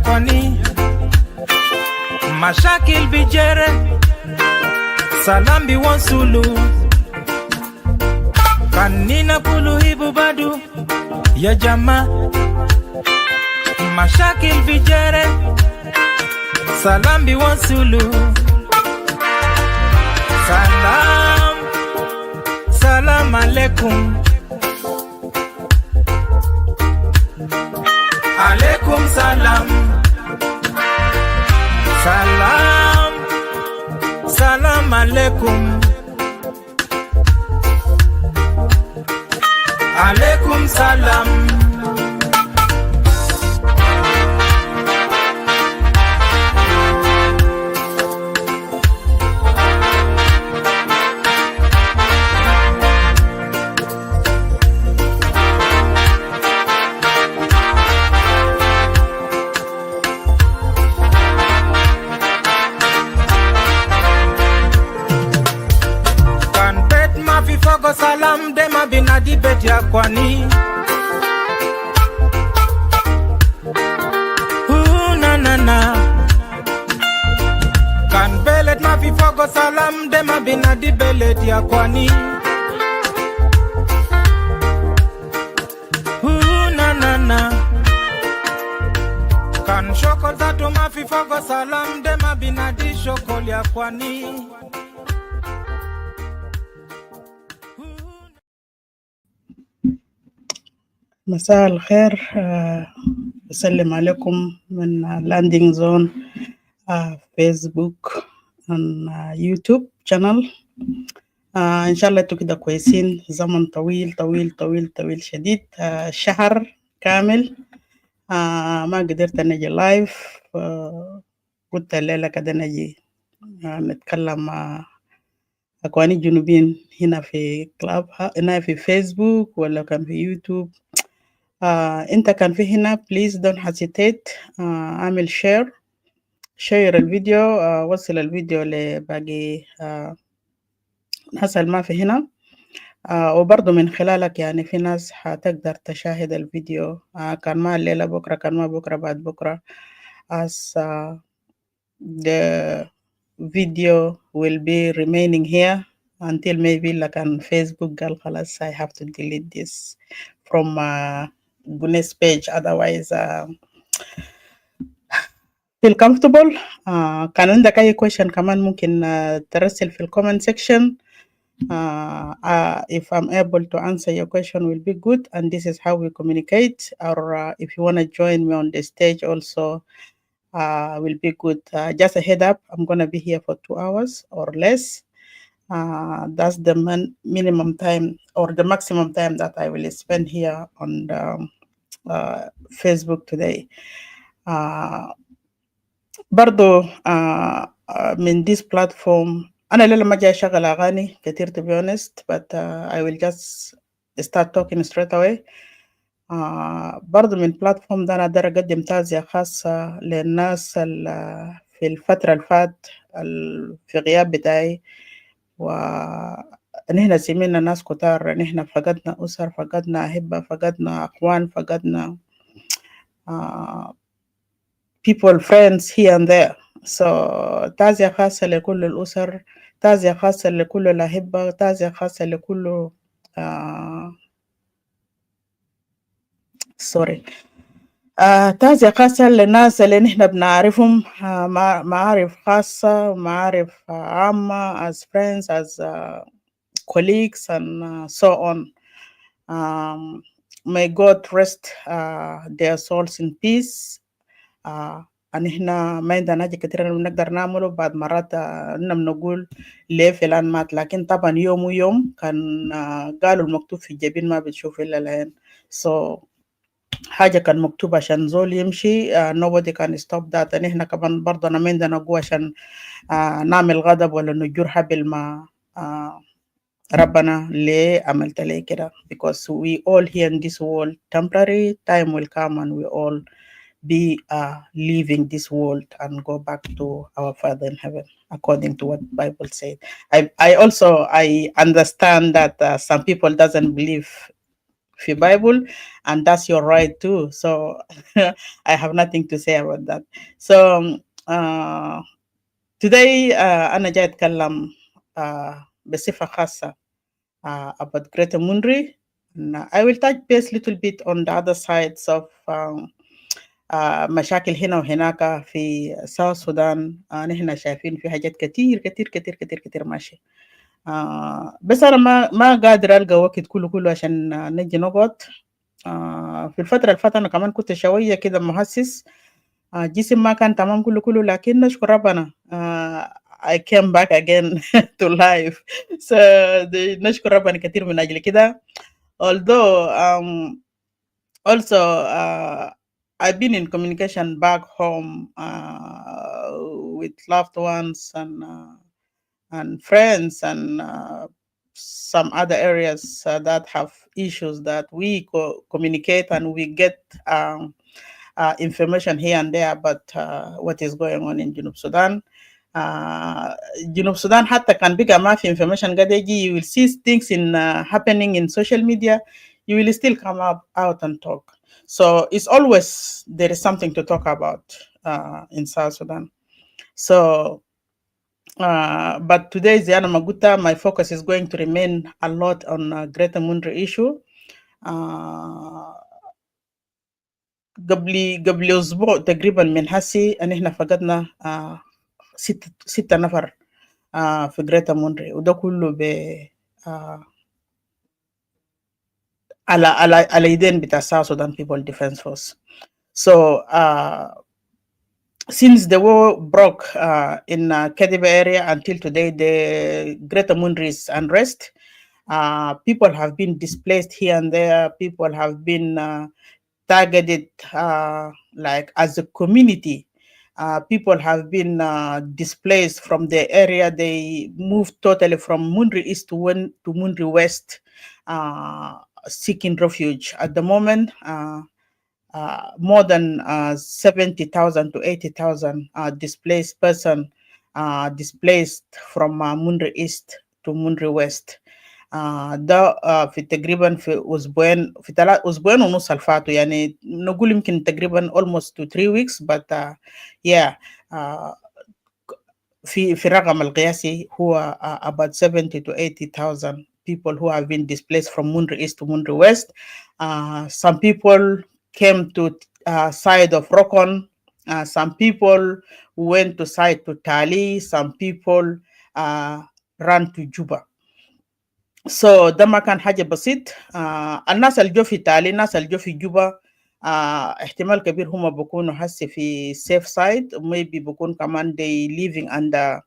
kwani mashakil bijere salambi wansulu kanina kuluhibu badu ya jama mashakil bijere salambi wansulu salam alaikum alaikum salam salam alaikum alaikum salam salam dema binadi bet ya kwani na kan belet ma fi fogo salam dema binadi belet ya kwani na kan shokol zato ma fi fogo salam dema binadi shokol ya kwani. مساء الخير. بسلم عليكم من لاندينج زون فيسبوك يوتيوب channel. إن شاء الله انتوا كده كويسين. زمن طويل طويل طويل طويل شديد، شهر كامل ما قدرت نجي لايف. قلت الليلة كده نجي نتكلم مع أخواني الجنوبيين هنا في كلاب، هنا في فيسبوك ولا كان في يوتيوب. انت كان في هنا please don't hesitate. اعمل شير الفيديو، وصل الفيديو لباقي ناس اللي ما في هنا، وبرضو من خلالك يعني في ناس هتقدر تشاهد الفيديو كان ما الليلة بكرة، كان ما بكرة، بعد بكرة. as the video will be remaining here until maybe like on Facebook قال خلاص I have to delete this from Gunes page, otherwise feel comfortable. كان عندك أي question كمان ممكن ترسل في comment section. If I'm able to answer your question will be good, and this is how we communicate. Or if you want to join me on the stage also will be good. Just a head up, I'm going to be here for 2 hours or less. That's the minimum time or the maximum time that I will spend here on the Facebook today. برضو من this platform أنا ليلة ما جاي أشغل أغاني كتير to be honest, but I will just start talking straight away. برضو من platform ده أنا أقدر أقدم تعزية خاصة للناس في الفترة اللي فات في غياب بتاعي، ونحن سمينا ناس كتار. نحن فقدنا أسر، فقدنا أحبة، فقدنا أخوان، فقدنا people, friends here and there. So تعزية خاصة لكل الأسر، تعزية خاصة لكل الأحبة، تعزية خاصة لكل تعزية خاصة للناس اللي نحن بنعرفهم معارف خاصة ومعارف عامة as friends, as colleagues and so on. May God rest their souls in peace. احنا ما عندنا حاجة كتير بنقدر نعمله. بعد مرات بنقول ليه فلان مات، لكن طبعا يوم ويوم كان قالوا المكتوب في الجبين ما بتشوف إلا العين. So حاجة كان مكتوب عشان زول يمشي nobody can stop that. نحن كمان برضه ما عندنا قوة عشان نعمل غضب ولا نجور حبل ما ربنا ليه عملت ليه كده. Because we all here in this world temporary, time will come and we all be leaving this world and go back to our Father in heaven, according to what the Bible said. I understand that some people doesn't believe في Bible, and that's your right too. So I have nothing to say about that. So today أنا جاي أتكلم بصفة خاصة about Greater Mundri. And I will touch base little bit on the other sides of مشاكل هنا وهناك في South Sudan. نحن شايفين في حاجات كتير كتير كتير كتير كتير ماشي. بس أنا ما قادر ألقى وقت كله عشان نجي نقعد. في الفترة اللي فاتت أنا كمان كنت شوية كده مهسس. جسم ما كان تمام كله لكن نشكر ربنا. I came back again to life. So نشكر ربنا كتير من أجل كده. Although also I've been in communication back home with loved ones and friends and some other areas that have issues that we communicate and we get information here and there about what is going on in Junub Sudan. Junub Sudan حتى كان بقى ما في information قاعد يجي, you will see things in happening in social media, you will still come out and talk. So it's always there is something to talk about in South Sudan. So but today, Ziana Maguta, my focus is going to remain a lot on Greater Mundri issue. قبل أسبوع تقريبا من هسي أن إحنا فقدنا ستة نفر في Greater Mundri, وده كله على يدين بتاع South Sudan People Defense Force. So since the war broke in Kediba area until today, the Greater Mundri is unrest. People have been displaced here and there. People have been targeted like as a community. People have been displaced from the area. They moved totally from Mundri East to Mundri West, seeking refuge. At the moment, more than 70,000 to 80,000 displaced person displaced from Mundri East to Mundri West. ده في تقريبا في أسبوعين في أسبوعين ونص الفاتوا, يعني نقول يمكن تقريبا almost to 3 weeks, but yeah في الرقم القياسي هو about 70 to 80,000 people who have been displaced from Mundri East to Mundri West. Some people came to side of Rokon. Some people went to side to Tali. Some people ran to Juba. So ده ما كان حاجة بسيط. الناس اللي جو في تالي, الناس اللي جو في جوبا احتمال كبير هم بيكونوا هسي في safe side, maybe بيكون كمان they living under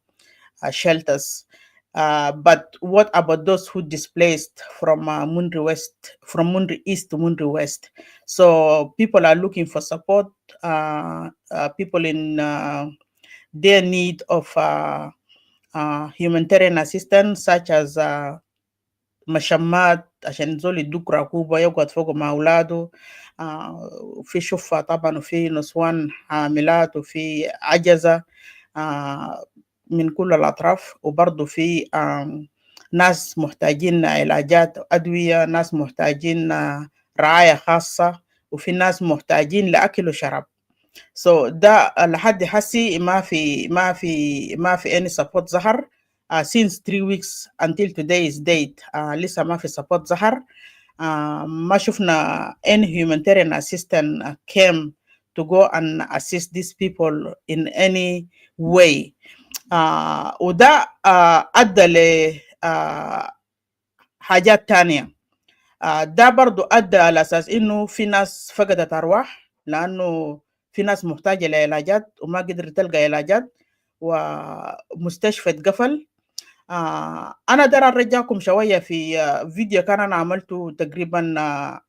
shelters. But what about those who displaced from Mundri West, from Mundri East to Mundri West? So people are looking for support. People in their need of humanitarian assistance, such as مشمات عشان زول يدوك ركوبة يقعد فوق مع أولاده. في شفة طبعا, وفي نسوان حاملات, وفي عجزة من كل الأطراف, وبرضه في ناس محتاجين علاجات أدوية, ناس محتاجين رعاية خاصة, وفي ناس محتاجين لأكل وشراب. So ده لحد حسي ما في any support ظهر. Since 3 weeks until today's date لسه ما في support ظهر. ما شفنا any humanitarian assistant came to go and assist these people in any way. وده أدى لحاجات تانية. ده برضو أدى على أساس إنه في ناس فقدت أرواح, لأنه في ناس محتاجة لعلاجات وما قدرت تلقى علاجات, ومستشفى اتقفل. أنا دار أرجعكم شوية في فيديو كان أنا عملته تقريبا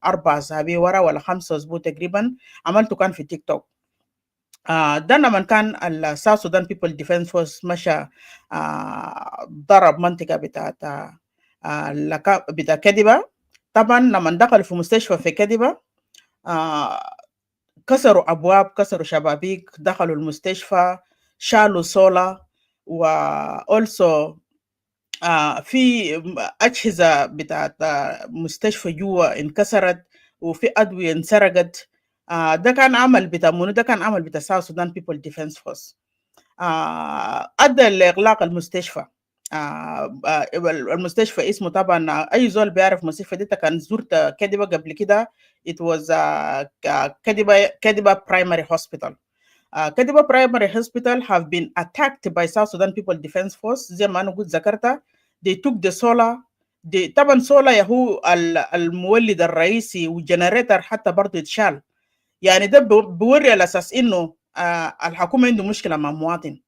4 أسابيع ورا ولا 5 أسبوع تقريبا, عملته كان في تيك توك. ده لما كان South Sudan People Defense Force مشى ضرب منطقة بتاع كدبة. طبعا لما دخلوا في مستشفى في كدبة كسروا أبواب, كسروا شبابيك, دخلوا المستشفى, شالوا صولة, و also في أجهزة بتاعت مستشفى جوا انكسرت، وفي أدوية انسرقت. ده كان عمل بتاع منو؟ ده كان عمل بتاع South Sudan People Defense Force. أدى لإغلاق المستشفى. المستشفى اسمه طبعا، أي زول بيعرف المستشفى دي كان زرت كدبة قبل كده. It was كدبة Primary Hospital. Kadiba Primary Hospital have been attacked by South Sudan People Defense Force زي ما أنا قلت ذكرتها. They took the solar. طبعا solar يهو المولد الرئيسي والجنريتر حتى برضه اتشال. يعني ده بوري على أساس إنه الحكومة عنده مشكلة مع مواطن.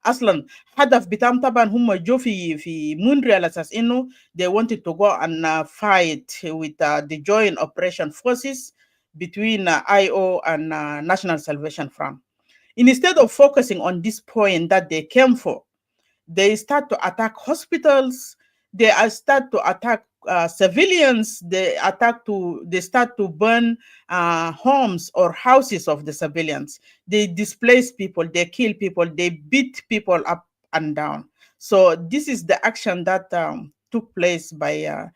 اصلا هدف بتاعهم طبعا هم جو في مونري على اساس انه they wanted to go and fight with the joint operation forces between IO and National Salvation Front. Instead of focusing on this point that they came for, they start to attack hospitals. They start to attack civilians. They start to burn homes or houses of the civilians. They displace people. They kill people. They beat people up and down. So this is the action that took place by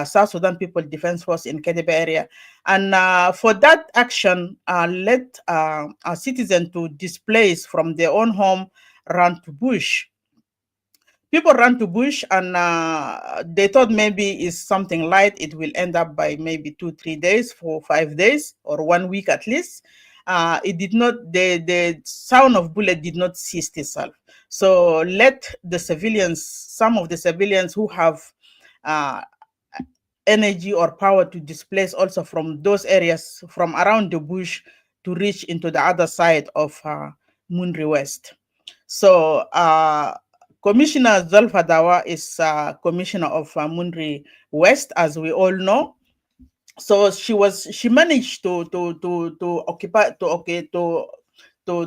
South Sudan People Defense Force in Kedibe area. And for that action, led a citizen to displace from their own home, run to bush. People ran to bush, and they thought maybe it's something light. It will end up by maybe 2-3 days, 4-5 days, or 1 week at least. It did not. The sound of bullet did not cease itself. So let the civilians, some of the civilians who have energy or power to displace also from those areas, from around the bush, to reach into the other side of Mundri West. So Commissioner Zulfa Dawa is commissioner of Mundri West, as we all know. So she managed to occupy to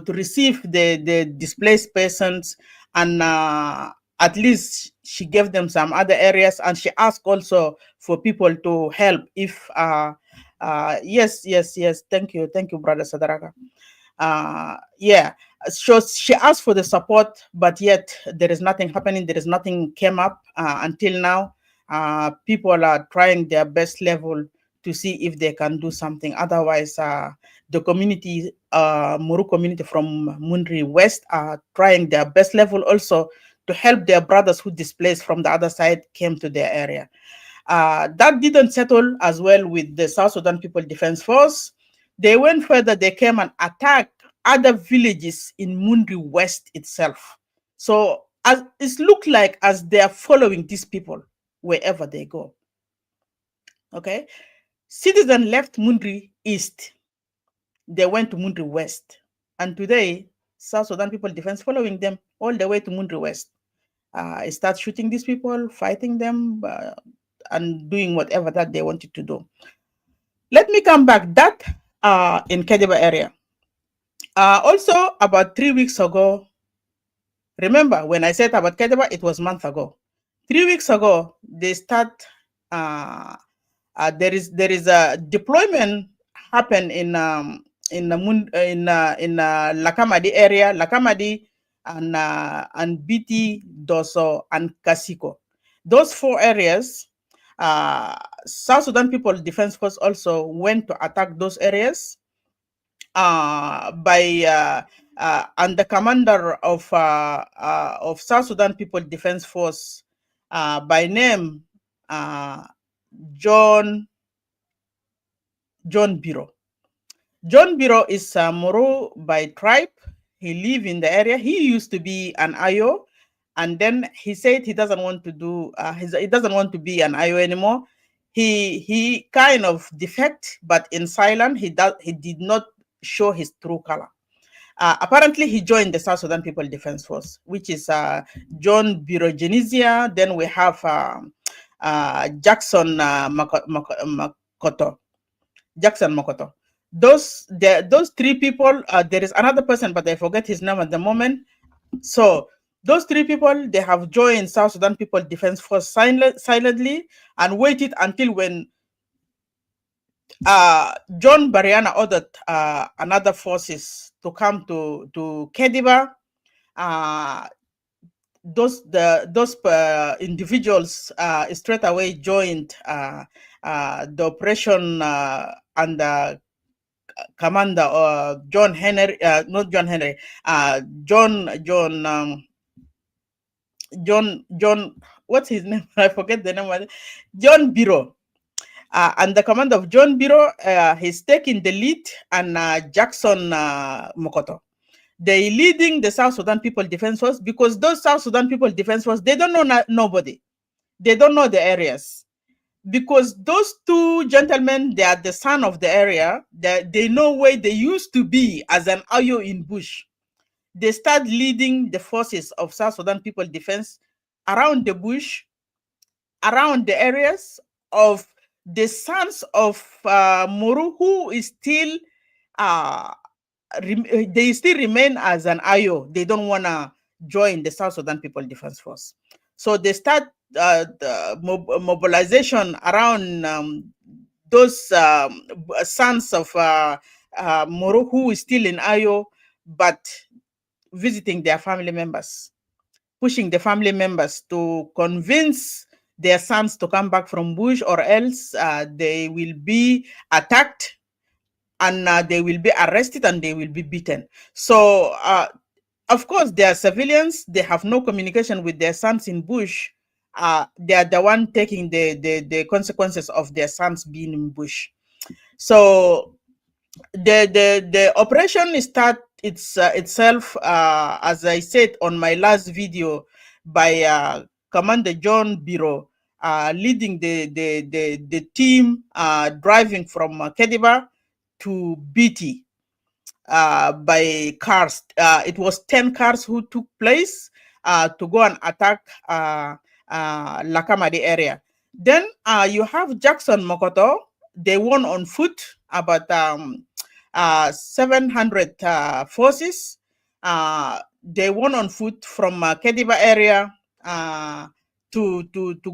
receive the displaced persons, and at least she gave them some other areas, and she asked also for people to help if yes, thank you, brother Sadaraka. Yeah, so she asked for the support, but yet there is nothing happening. There is nothing came up until now. People are trying their best level to see if they can do something. Otherwise, the community, Muru community from Mundri West, are trying their best level also to help their brothers who displaced from the other side came to their area. That didn't settle as well with the South Sudan People Defense Force. They went further. They came and attacked other villages in Mundri West itself. So as it looked like as they are following these people wherever they go. Okay, citizens left Mundri East. They went to Mundri West, and today South Sudan People Defense following them all the way to Mundri West. Start shooting these people, fighting them, and doing whatever that they wanted to do. Let me come back. That in Kediba area. Also, about 3 weeks ago, remember when I said about Kediba, it was a month ago. 3 weeks ago, they start. There is a deployment happen in Lakamadi area, Lakamadi and Bitti, Doso, and Kasiko. Those 4 areas. South Sudan People Defense Force also went to attack those areas by and the commander of South Sudan People Defense Force by name John Biro. John Biro is Moro by tribe. He live in the area. He used to be an IO, and then he said he doesn't want to do. He doesn't want to be an IO anymore. He kind of defect, but in silent. He did not show his true color. Apparently, he joined the South Sudan People Defense Force, which is John Biro Genizia. Then we have Jackson Makoto. Jackson Makoto. Those 3 people. There is another person, but I forget his name at the moment. So those 3 people, they have joined South Sudan People Defense Force silently and waited until when John Bariana ordered another forces to come to Kediba. those individuals straight away joined the operation under Commander John Henry, not John Henry, John, what's his name? I forget the name. John Biro. And the command of John Biro, he's taking the lead, and Jackson Mokoto. They leading the South Sudan People Defense Force, because those South Sudan People Defense Force, they don't know nobody. They don't know the areas. Because those two gentlemen, they are the son of the area. They know where they used to be as an Ayo in bush. They start leading the forces of South Sudan People Defense around the bush, around the areas of the sons of Muru, who is still, they still remain as an Ayo. They don't want to join the South Sudan People Defense Force. So they start the mobilization around those sons of Muru, who is still in Ayo, but visiting their family members, pushing the family members to convince their sons to come back from bush, or else they will be attacked, and they will be arrested, and they will be beaten. So of course, they are civilians. They have no communication with their sons in bush. They are the one taking the consequences of their sons being in bush. So the operation start itself, as I said on my last video, by Commander John Biro, leading the team, driving from Kediba to Bitti by cars. It was 10 cars who took place to go and attack Lakamadi area. Then you have Jackson Mokoto. They won on foot, about 700 forces. They won on foot from Kediba area to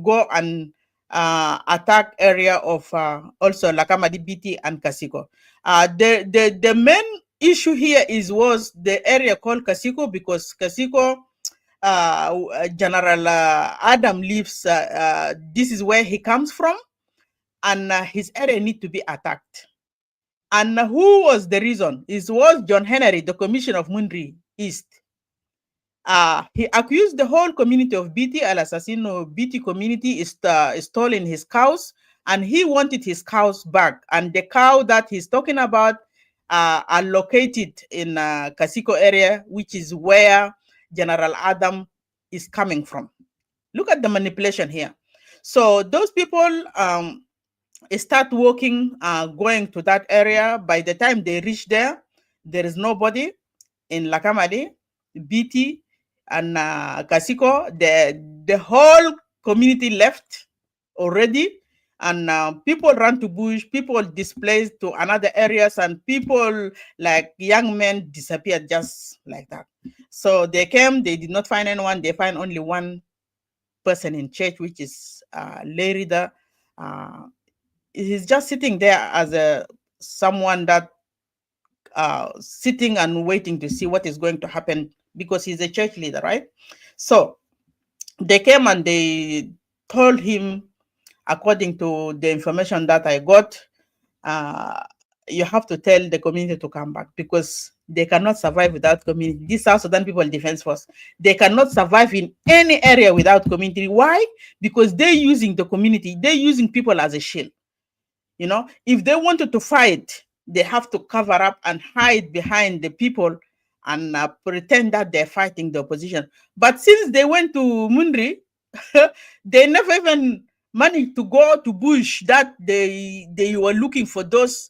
go and attack area of also Lakamadi, Biti, and Kasiko. The main issue here was the area called Kasiko, because Kasiko, General Adam lives, this is where he comes from, and his area need to be attacked. And who was the reason? It was John Henry, the commissioner of Mundri East. He accused the whole community of Bitti, Al Assassino Bitti community is stealing his cows, and he wanted his cows back. And the cow that he's talking about are located in Kasiko area, which is where General Adam is coming from. Look at the manipulation here. So those people start walking, going to that area. By the time they reach there, there is nobody in Lakamadi, Bitti, and Kasiko. The whole community left already, and people ran to bush, people displaced to another areas, and people like young men disappeared just like that. So they came, they did not find anyone. They find only one person in church, which is Larry. He's just sitting there as someone that sitting and waiting to see what is going to happen, because he's a church leader, right? So they came and they told him, according to the information that I got, you have to tell the community to come back, because they cannot survive without community. This South Sudan People Defense Force, they cannot survive in any area without community. Why? Because they're using the community, they're using people as a shield. You know, if they wanted to fight, they have to cover up and hide behind the people and pretend that they're fighting the opposition. But since they went to Mundri, they never even managed to go to bush that they were looking for those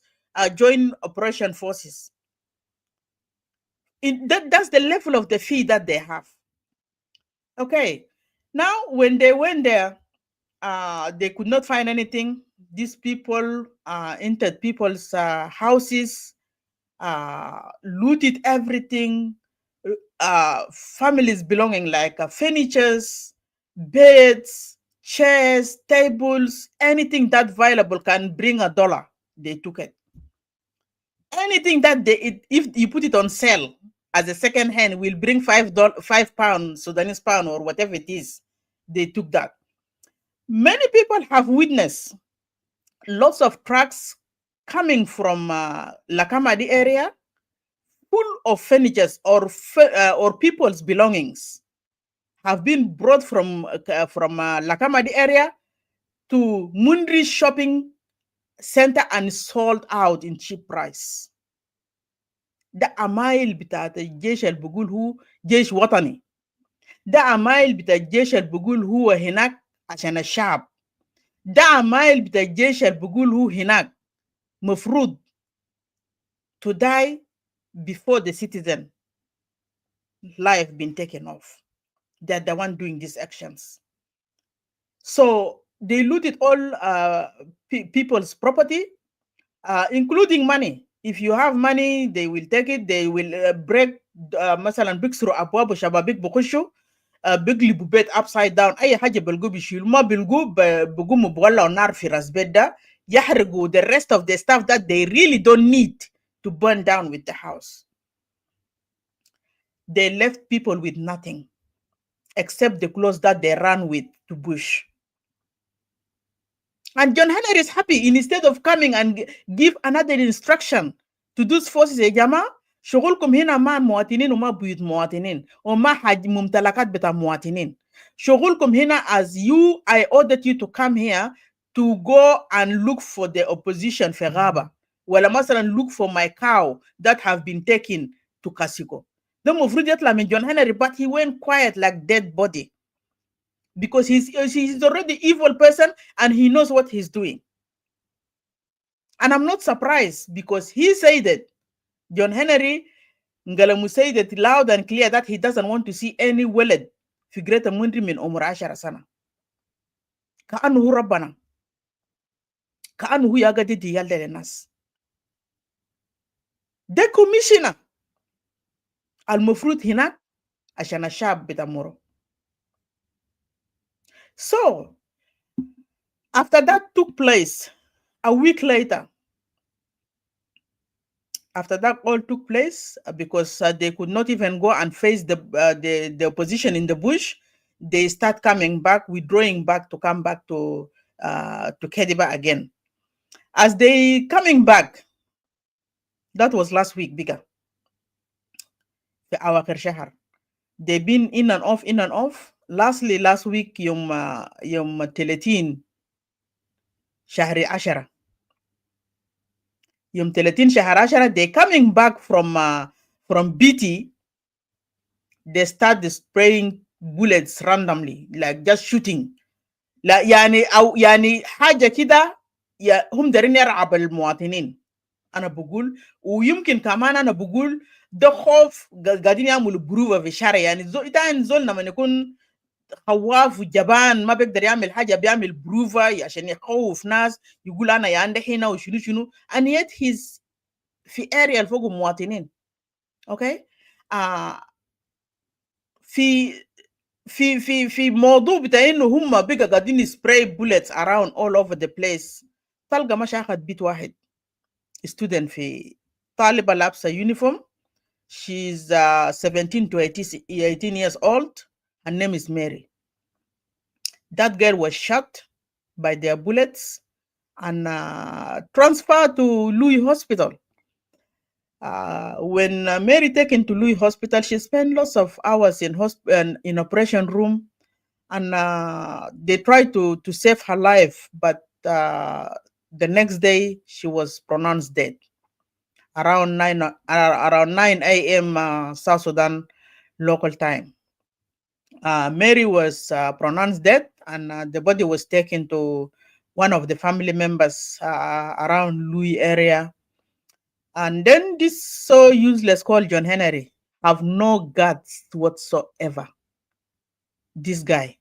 joint operation forces. That's the level of the fee that they have. Okay, now when they went there, they could not find anything. These people entered people's houses, looted everything, families belonging, like furnitures, beds, chairs, tables, anything that valuable can bring $1, they took it. Anything that if you put it on sale as a second hand, will bring £5 Sudanese pound or whatever it is. They took that. Many people have witnessed lots of trucks coming from Lakamadi area full of furniture or people's belongings have been brought from Lakamadi area to Mundri shopping center and sold out in cheap price. ده عمايل بتاعت الجيش اللي بيقول هو جيش وطني، ده عمايل بتاع الجيش اللي بيقول هو هناك عشان الشعب، ده عمايل بتاع الجيش اللي بيقول هو هناك مفروض to die before the citizen life been taken off. They're the one doing these actions. So they looted all people's property, including money. If you have money, they will take it. They will break مثلا بيكسروا ابواب وشبابيك بخشوا بيقلبوا بيت upside down. اي حاجه بيلقوا بيشيلوا، ما بيلقوا بيقوموا بولعوا نار في راس بيت ده، يحرقوا the rest of the stuff that they really don't need to burn down with the house. They left people with nothing except the clothes that they ran with to bush. And John Henry is happy. Instead of coming and give another instruction to those forces, يا جماعة شغلكم هنا مع مواطنين وما بيوت مواطنين وما حاج ممتلكات بتاع مواطنين. شغلكم هنا as you, I ordered you to come here to go and look for the opposition في غابة. ولا مثلا look for my cow that have been taken to Kasiko. ده مفروض يطلع من John Henry, but he went quiet like dead body. Because he's already evil person and he knows what he's doing. And I'm not surprised because he said that John Henry Ngalamu said that loud and clear that he doesn't want to see any wallet في Greater Mundri من عمر 10 سنة. كأنه هو ربنا، كأنه هو يقعد يديال للناس. ده كوميشنر المفروض هناك عشان الشعب بتمره. So after that took place, a week later, after that all took place, because they could not even go and face the opposition in the bush, they start coming back, withdrawing back to come back to Kediba again. As they coming back, that was last week, bigger. Our Kershahar. They've been in and off, in and off. Lastly, last week, يوم 30 شهر 10. يوم 30 شهر 10, they coming back from Bitti. They start spraying bullets randomly, like just shooting. لا يعني حاجة كده هم دارين يرعب المواطنين. أنا بقول ويمكن كمان أنا بقول ده خوف قاعدين يعملوا بروفة في الشارع. يعني زول لما يكون خواف وجبان ما بيقدر يعمل حاجة بيعمل بروفة عشان يخوف ناس، يقول أنا يا عندي هنا وشنو and yet he's في area اللي فوق مواطنين. اوكي في موضوع بتاع انه هم بقى قاعدين spray bullets around all over the place. تلقى مش اخذ بيت واحد student في طالبة لابسة uniform. She's 17 to 18 years old. Her name is Mary. That girl was shot by their bullets and transferred to Lui Hospital. When Mary taken to Lui Hospital, she spent lots of hours in operation room, and they tried to save her life, but the next day she was pronounced dead around 9 a.m. South Sudan local time. Mary was pronounced dead, and the body was taken to one of the family members around Louis area. And then this so useless called John Henry have no guts whatsoever. This guy,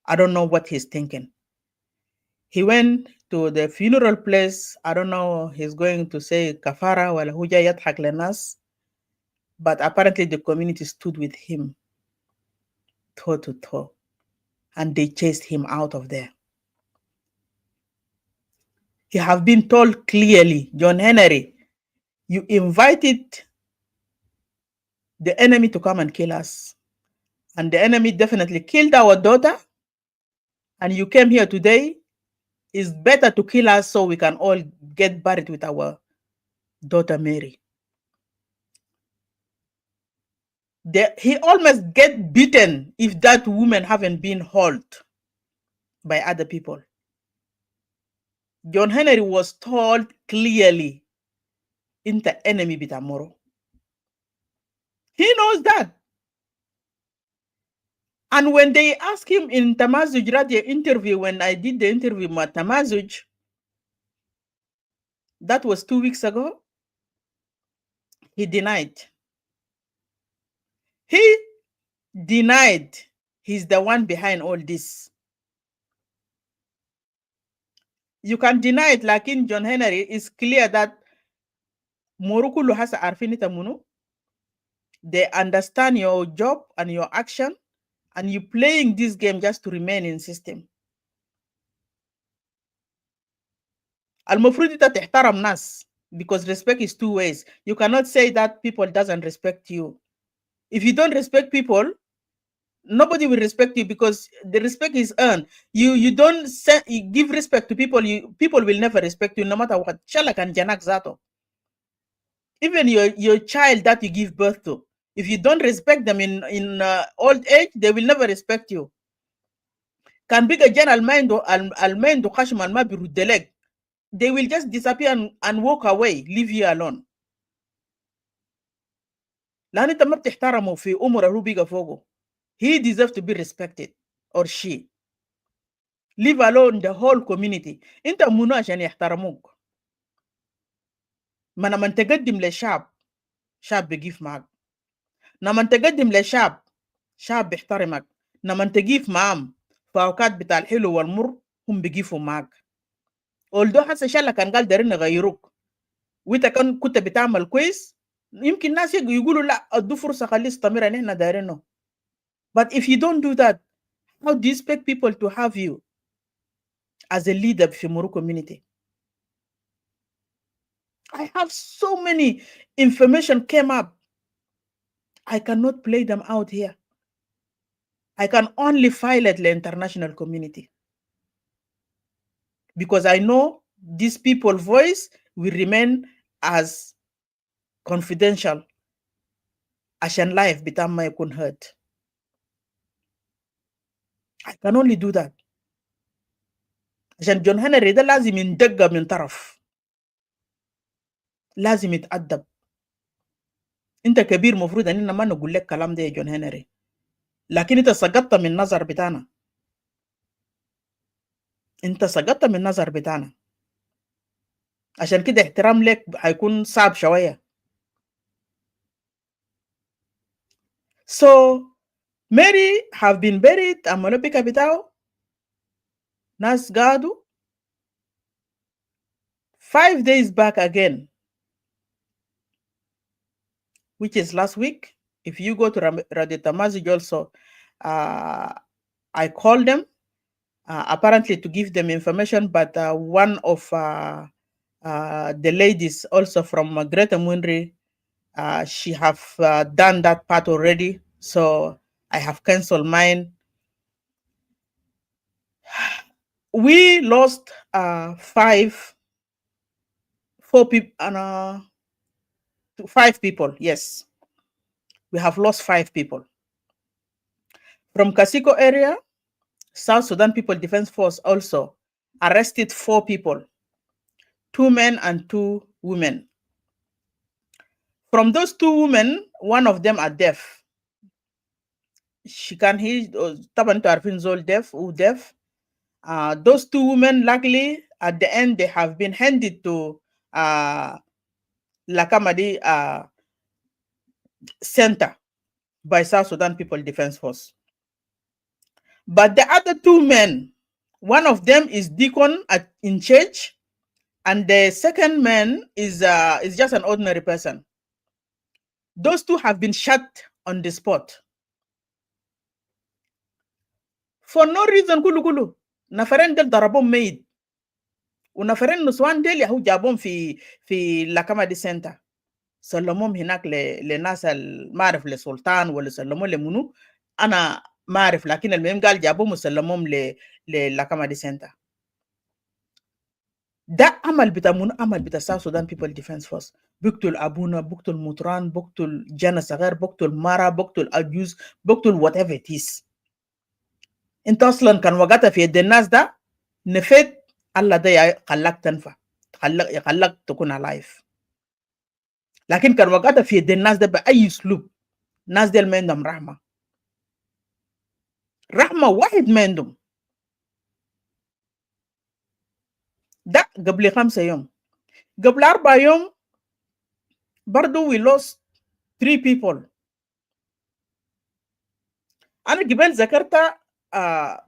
I don't know what he's thinking. He went to the funeral place. I don't know, he's going to say kafara wala huja yathak lenas. But apparently the community stood with him toe to toe, and they chased him out of there. He have been told clearly, John Henry, you invited the enemy to come and kill us. And the enemy definitely killed our daughter. And you came here today. It's better to kill us so we can all get buried with our daughter Mary. He almost get beaten if that woman haven't been hauled by other people. John Henry was told clearly in the enemy bitamoro. He knows that. And when they asked him in Tamazuj radio interview, when I did the interview with Tamazuj, that was 2 weeks ago, he denied. He denied he's the one behind all this. You can deny it, like in John Henry, it's clear that Morukulu has arfinita munu. They understand your job and your action, and you playing this game just to remain in system. Al-Mufrudita tehtaram nas, because respect is two ways. You cannot say that people doesn't respect you. If you don't respect people, nobody will respect you, because the respect is earned. You don't you give respect to people, people will never respect you no matter what. Even your child that you give birth to, if you don't respect them in old age, they will never respect you. Can be a general mind they will just disappear and walk away, leave you alone. He deserves to be respected, or she. Leave alone the whole community. Inta munu عشان يحترموك. ما لما تقدم لشعب، شعب بيقف معك. لما تقدم لشعب، شعب بيحترمك. لما تقف معهم في أوقات بتاع الحلو والمر، هم بيقفوا معك. although حتى شاء الله كان قال دارين نغيروك، وإنت كنت بتعمل كويس، يمكن الناس يقولوا لا ادوا فرصة خليه يستمر إن إحنا دارينه. But if you don't do that, how do you expect people to have you as a leader في Moro community? I have so many information came up. I cannot play them out here. I can only file at the international community, because I know these people's voice will remain as confidential. عشان life بتاعهم ما يكون heard. I can only do that. عشان جون هنري ده لازم يندق من طرف، لازم يتأدب. انت كبير، مفروض اننا ما نقول لك كلام ده يا جون هنري، لكن انت سقطت من النظر بتاعنا. انت سقطت من النظر بتاعنا، عشان كده احترام لك هيكون صعب شوية. So Mary have been buried amolopika بتاعه ناس قادوا 5 days back again, which is last week. If you go to Radio Tamazuj also, I called them apparently to give them information, but one of the ladies also from Greater Mundri, she have done that part already, so I have canceled mine. We lost 5 people. Yes, we have lost 5 people. From Kasiko area, South Sudan People Defense Force also arrested 4 people, 2 men and 2 women. From those 2 women, one of them are deaf. She can hear, taban to arfin zol deaf, deaf. Those 2 women, luckily, at the end, they have been handed to Lakamadi Center by South Sudan People Defense Force. But the other 2 men, one of them is deacon in church, and the second man is just an ordinary person. Those 2 have been shot on the spot. For no reason, kulu. Nafaren del darabom made. Unafaren nuswan del yahu jabom fi Lakamadi Center. سلموهم هناك لناس ما اعرف لسلطان ولا سلموهم لمنو، انا ما اعرف، لكن المهم قال جابوهم وسلموهم للاكاما دي سنتر. ده عمل بتاع منو؟ عمل بتاع ساوث سودان بيبل ديفense فورس، بقتل ابونا، بقتل مطران، بقتل جانا صغير، بقتل مارا، بقتل اجوز، بقتل وات ايفر ات از. انت اصلا كان وقتها في يد الناس ده نفيت، الله ده خلاك تنفع، خلاك تكون الايف. لكن كان وقتها في يد الناس ده باي اسلوب، الناس دي ما عندهم رحمه، رحمه واحد ما عندهم. ده قبل 5 يوم، قبل 4 يوم برضو we lost 3 people. انا قبل ذكرت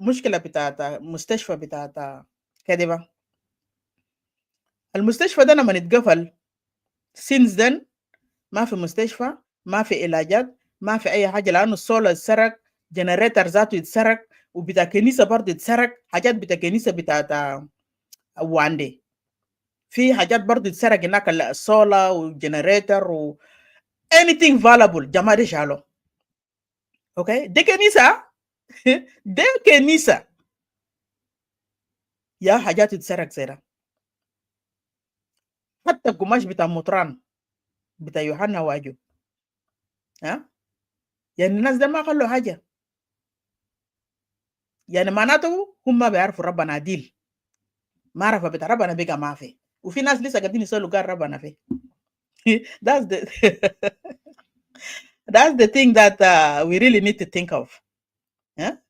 مشكله بتاعت مستشفى بتاعت كدبه. المستشفى ده لما اتقفل since then ما في مستشفى، ما في علاجات، ما في اي حاجه، لانه السولار اتسرق، جنريتر ذاته اتسرق، وبتاع كنيسه برضه اتسرق، حاجات بتاع كنيسه بتاعت واندي، في حاجات برضه اتسرق هناك، السولار والجنريتر و anything valuable جماعه دي شالوا. اوكي دي كنيسه دي كنيسه يا حاجات اتسرق زي ده. حتى القماش بتاع مطران بتاع يوحنا واجو، ها يعني الناس ده ما خلوا حاجه، يعني معناته هم ما بيعرفوا ربنا عديل، معرفة بتاع ربنا بقى ما في، وفي ناس لسه قاعدين يسألوا قال ربنا في. that's the that's the thing that we really need to think of. ها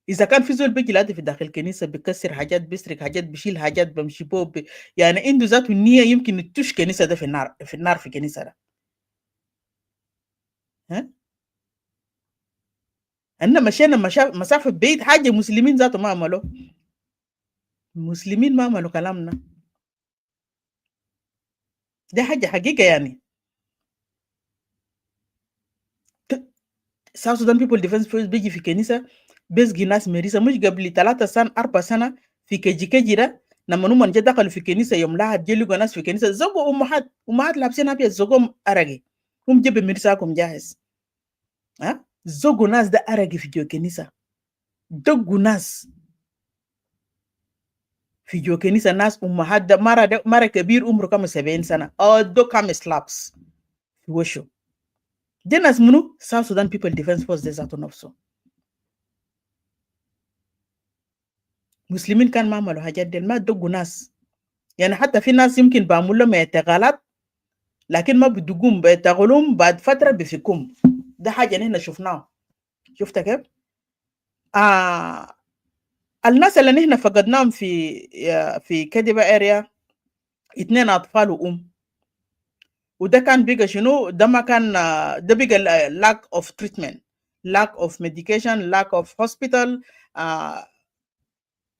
إذا كان في زول بيجي لادي في داخل الكنيسة بيكسر حاجات، بيسرق حاجات، بيشيل حاجات، بمشي بوب، يعني عنده ذاته النية يمكن تش كنيسة ده في النار، في النار في كنيسة ده. ها أنا مشينا مسافة بعيد، حاجة مسلمين ذاته ما عملوا، مسلمين ما عملوا كلامنا ده حاجة حقيقة يعني. South Sudan People Defense Force بيجي في كنيسة بيسقي ناس مريسة، مش قبل 3 سنة 4 سنة في كيجي ده، لما هم جا دخلوا في كنيسة يوم لاحد جا لقوا ناس في كنيسة زقوا أمهات لابسين أبيض، زقهم أرقي، هم جيب مريساكم جاهز. ها زقوا ناس ده أرقي في جو كنيسة، دقوا ناس في جو كنيسة، ناس أمهات ده مرة كبير عمره كم 70 سنة، دو كم سلابس في وشه. دي ناس منو؟ South Sudan People Defense Force ده ذاته نفسه. مسلمين كان ما عملوا حاجات دي، ما دقوا ناس، يعني حتى في ناس يمكن بعمل لهم اعتقالات لكن ما بدقوم، بيعتقلوهم بعد فترة بيفكوهم. ده حاجة نحن شفناه. شفت كيف؟ الناس اللي نحن فقدناهم في كدبة اريا 2 أطفال وأم، وده كان بيجا شنو؟ ده ما كان ده بيجا lack of treatment، lack of medication، lack of hospital،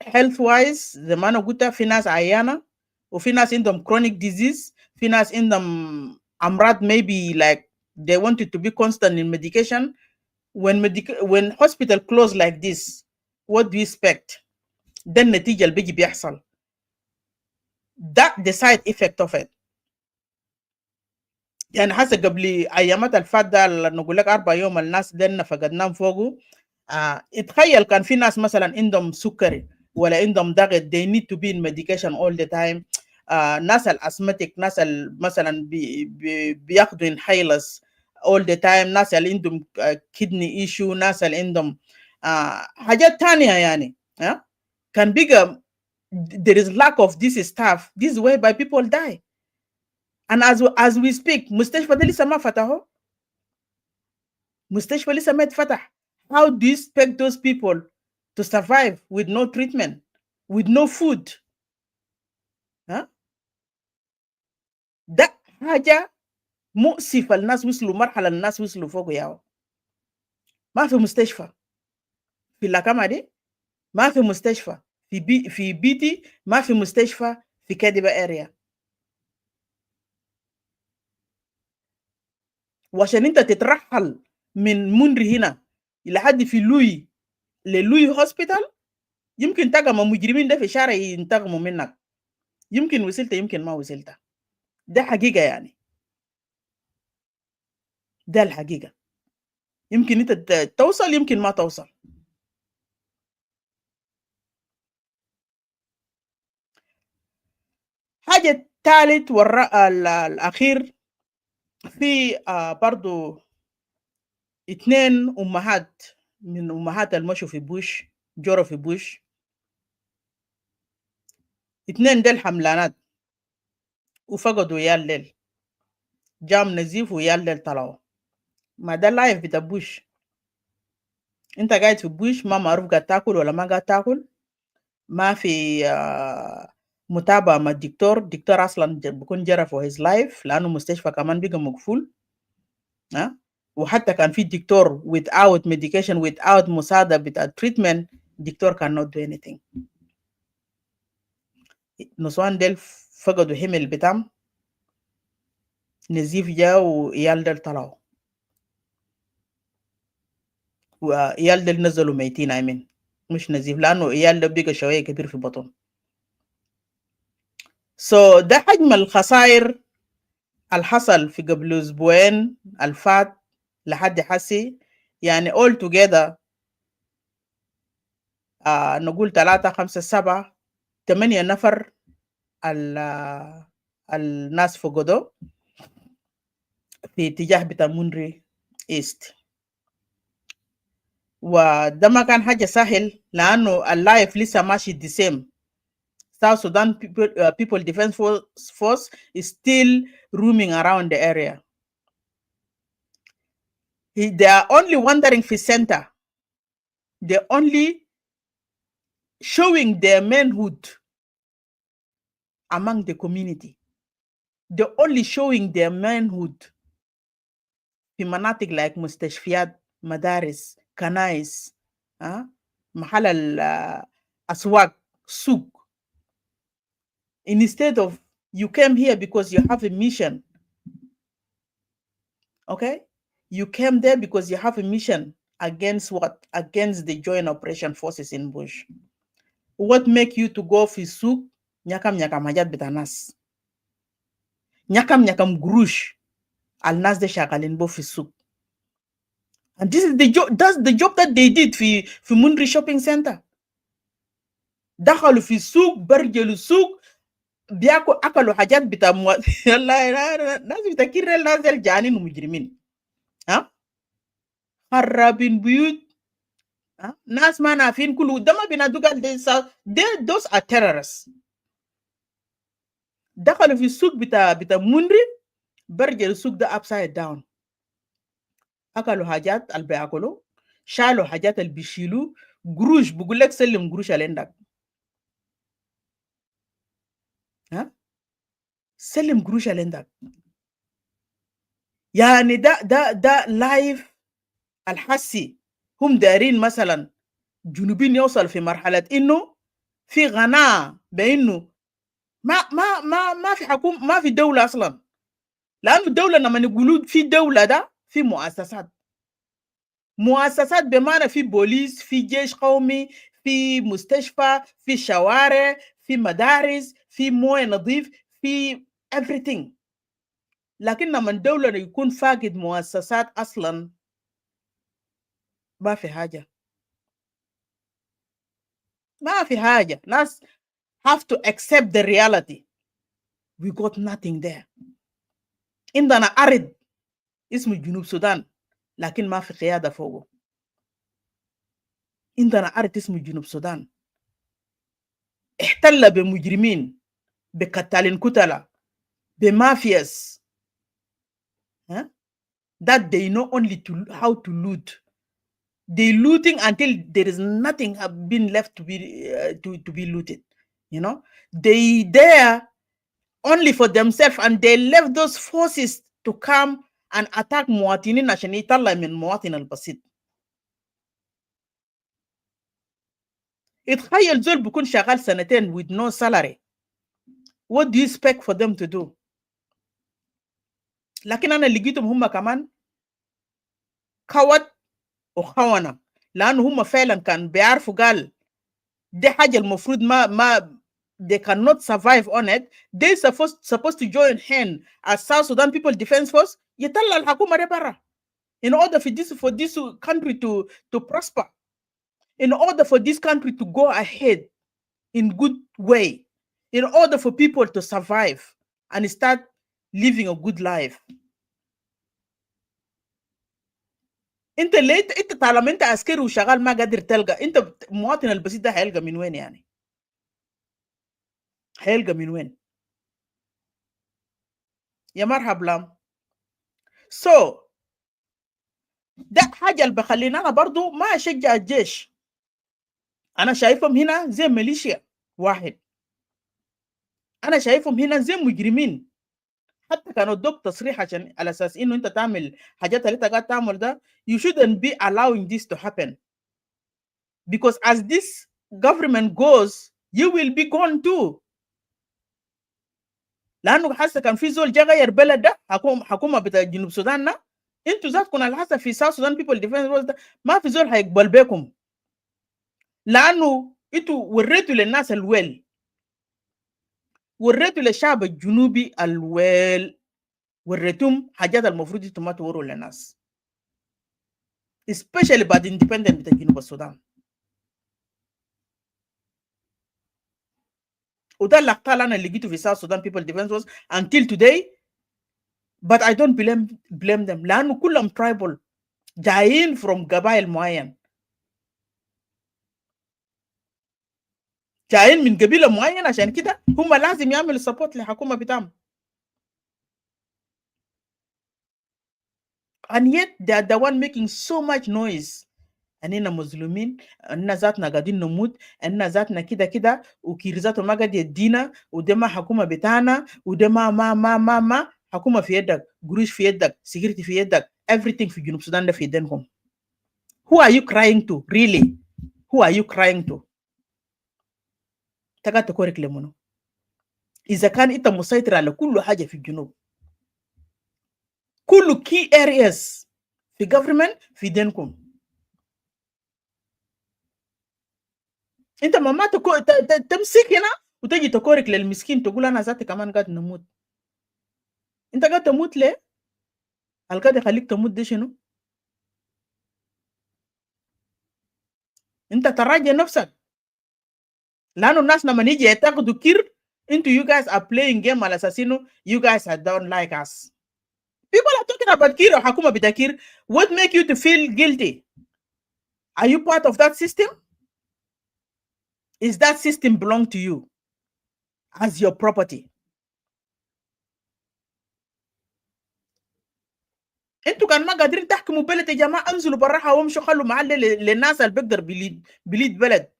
health wise زي ما أنا قلت في ناس عيانة، وفي ناس عندهم chronic disease، في ناس عندهم أمراض maybe like they wanted to be constant in medication. When hospital close like this, what do you expect? ده النتيجة اللي بيجي بيحصل، ده the side effect of it. يعني حسب قبل أيامات الفات ده نقول لك 4 يوم الناس دينا فقدناهم فوقه. اتخيل كان في ناس مثلا عندهم سكري ولا عندهم ضغط they need to be in medication all the time. ناس الاسمتيك، ناس مثلا بياخدوا inhalers all the time، ناس اللي عندهم kidney issue، ناس اللي عندهم حاجات تانية يعني. كان بيجا there is lack of this stuff، this is whereby people die. and as we speak مستشفى ده لسه ما فتحوا، مستشفى لسه ما اتفتح. how do you expect those people to survive with no treatment with no food؟ ده حاجة مؤسفة. الناس وصلوا مرحلة، الناس وصلوا فوق ياو. ما في مستشفى في اللاكامة دي، ما في مستشفى في بيتي، ما في مستشفى في كادبا اريا. وعشان انت تترحل من مندري هنا لحد في لوي للوي هوسبيتال، يمكن تلقى مجرمين ده في شارع ينتقموا منك، يمكن وصلت يمكن ما وصلت. ده حقيقة يعني. ده الحقيقة. يمكن انت توصل يمكن ما توصل. حاجة الثالث الأخير، في برضو 2 أمهات من أمهات المشوا في بوش، جورو في بوش. 2 ديل حملانات وفقدوا يال ديل، جام نزيف ويال ديل طلعوا. ما ده لايف بتاع بوش. انت قاعد في بوش ما معروف قاعد تاكل ولا ما قاعد تاكل، ما في متابعة مع الدكتور اصلا بيكون جرى في his life لانه مستشفى كمان بقى مقفول. وحتى كان في دكتور without medication without مساعدة بتاع treatment، الدكتور cannot do anything. نسوان ديل فقدوا حمل بتاعهم، نزيف جاء ويال ديل طلعوا، ويال ديل نزلوا ميتين. عمين مش نزيف، لانه يال ديل بقى شوية كبير في بطن. ده حجم الخسائر الحصل في قبل أسبوعين الفات لحد حسي. يعني all together نقول 3 5 7 8 نفر الناس فقدوا في اتجاه بتاع مونري ايست. وده ما كان حاجة سهل لأنه اللايف لسه ماشي the same. South Sudan People Defense Force is still roaming around the area. They are only wandering في center. They're only showing their manhood among the community. They're only showing their manhood في مناطق like مستشفيات، مدارس، كنائس، محل الأسواق، سوق. Instead of you came here because you have a mission. Okay? You came there because you have a mission against what? Against the joint operation forces in Bush. What make you to go في سوق nyakam hajat bita nas? Nyakam grush al nas de shagalin bo fi souk. And this is the job. That's the job that they did fi Mundri shopping center. Dakhalu fi souk, barjelu souk, biako akalu hajat bita muat. Allah, nas bita kirel nazel jani nu mujrimin. Harabin buyut. Nas mana fin kulu dama bina dugal those are terrorists. Dakhalu fi souk bita Mundri, barjelu souk da upside down. أكلوا حاجات اللي بياكلوا، شالوا حاجات اللي بيشيلوا، قروش بقول لك سلم قروش اللي عندك. سلم قروش اللي عندك. يعني ده لايف الحسي. هم دارين مثلا جنوبين يوصل في مرحلة إنه في غناء بإنه ما في حكومة، ما في دولة أصلا. لأنه الدولة لما نقولوا في دولة ده في مؤسسات بمعنى في بوليس، في جيش قومي، في مستشفى، في شوارع، في مدارس، في مويه نظيف، في everything. لكن لما الدولة يكون فاقد مؤسسات أصلا ما في حاجة. ما في حاجة. ناس have to accept the reality. We got nothing there. عندنا أرض اسمه جنوب السودان لكن ما في قيادة فوقه. عندنا أرض اسمه جنوب السودان احتل بمجرمين، بقتالين كتلة، بمافياس that they know only how to loot. They looting until there is nothing have been left to be looted. You know, they there only for themselves, and they left those forces to come and attack مواطنين عشان يطلع من المواطن البسيط. اتخيل زول بيكون شغال سنتين with no salary. What do you expect for them to do? لكن أنا لقيتهم هم كمان كوت وخونة، لأنه هم فعلا كان بيعرفوا قال دي حاجة المفروض ما they cannot survive on it. They supposed to join hand as South Sudan People Defense Force يطلع الحكومة دي برا. in order for this country to prosper, in order for this country to go ahead in good way, in order for people to survive and start living a good life. انت ليه انت طالما انت عسكري وشغال ما قادر تلقى، انت المواطن البسيط ده هيلقى من وين يعني؟ هيلقى من وين؟ يا مرحب لام. سو ده حاجه اللي بخليني انا برضو ما اشجع الجيش. انا شايفهم هنا زي ميليشيا واحد، انا شايفهم هنا زي مجرمين. حتى كانوا ادوك تصريح عشان على اساس انه انت تعمل حاجات اللي انت قاعد تعمل ده. You shouldn't be allowing this to happen, because as this government goes you will be gone too. لانه حاسه كان في زول جا غير بلد ده حكومه بتاع جنوب السودان ده، انتوا ذاتكم على حسب في ساوث سودان بيبل ديفنس ده ما في زول هيقبل بكم، لانه انتوا وريتوا للناس الويل، وريتوا للشعب الجنوبي الويل، وريتهم حاجات المفروض انتوا ما توروا للناس، especially بعد independent بتاع جنوب السودان. وده الاقتال انا اللي لقيته في South Sudan People Defense Force until today. but I don't blame them لانه كلهم tribal جايين from قبائل معين، جايين من قبيله معين، عشان كده هم لازم يعملوا سبورت للحكومه بتاعهم. and yet they are the one making so much noise. اننا مظلومين، اننا ذاتنا قاعدين نموت، اننا ذاتنا كده كده، وكير ذاته ما قاعد يدينا، وده ما حكومه بتاعنا، وده ما حكومه في يدك، قروش في يدك، سيكوريتي في يدك، everything في جنوب السودان ده في يدينكم. who are you crying to really? who are you crying to؟ تقعد تكورك لمنو؟ اذا كان انت مسيطر على كل حاجه في الجنوب، كل key areas في government في يدينكم، انت ما تمسك هنا وتجي تكورك للمسكين تقول انا ذاتي كمان قاعد نموت. انت قاعد تموت ليه؟ هل قاعد يخليك تموت ده شنو؟ انت تراجع نفسك، لانه الناس لما يجي يعتقدوا كير انتوا you guys are playing game على اساس انه you guys don't like us. people are talking about كير او حكومه بتاع كير. what make you to feel guilty? are you part of that system? is that system belong to you as your property? انتوا كان ما قادرين تحكموا بلد يا جماعه، انزلوا براها وامشوا، خلوا محل للناس اللي بيقدر بليد بلد،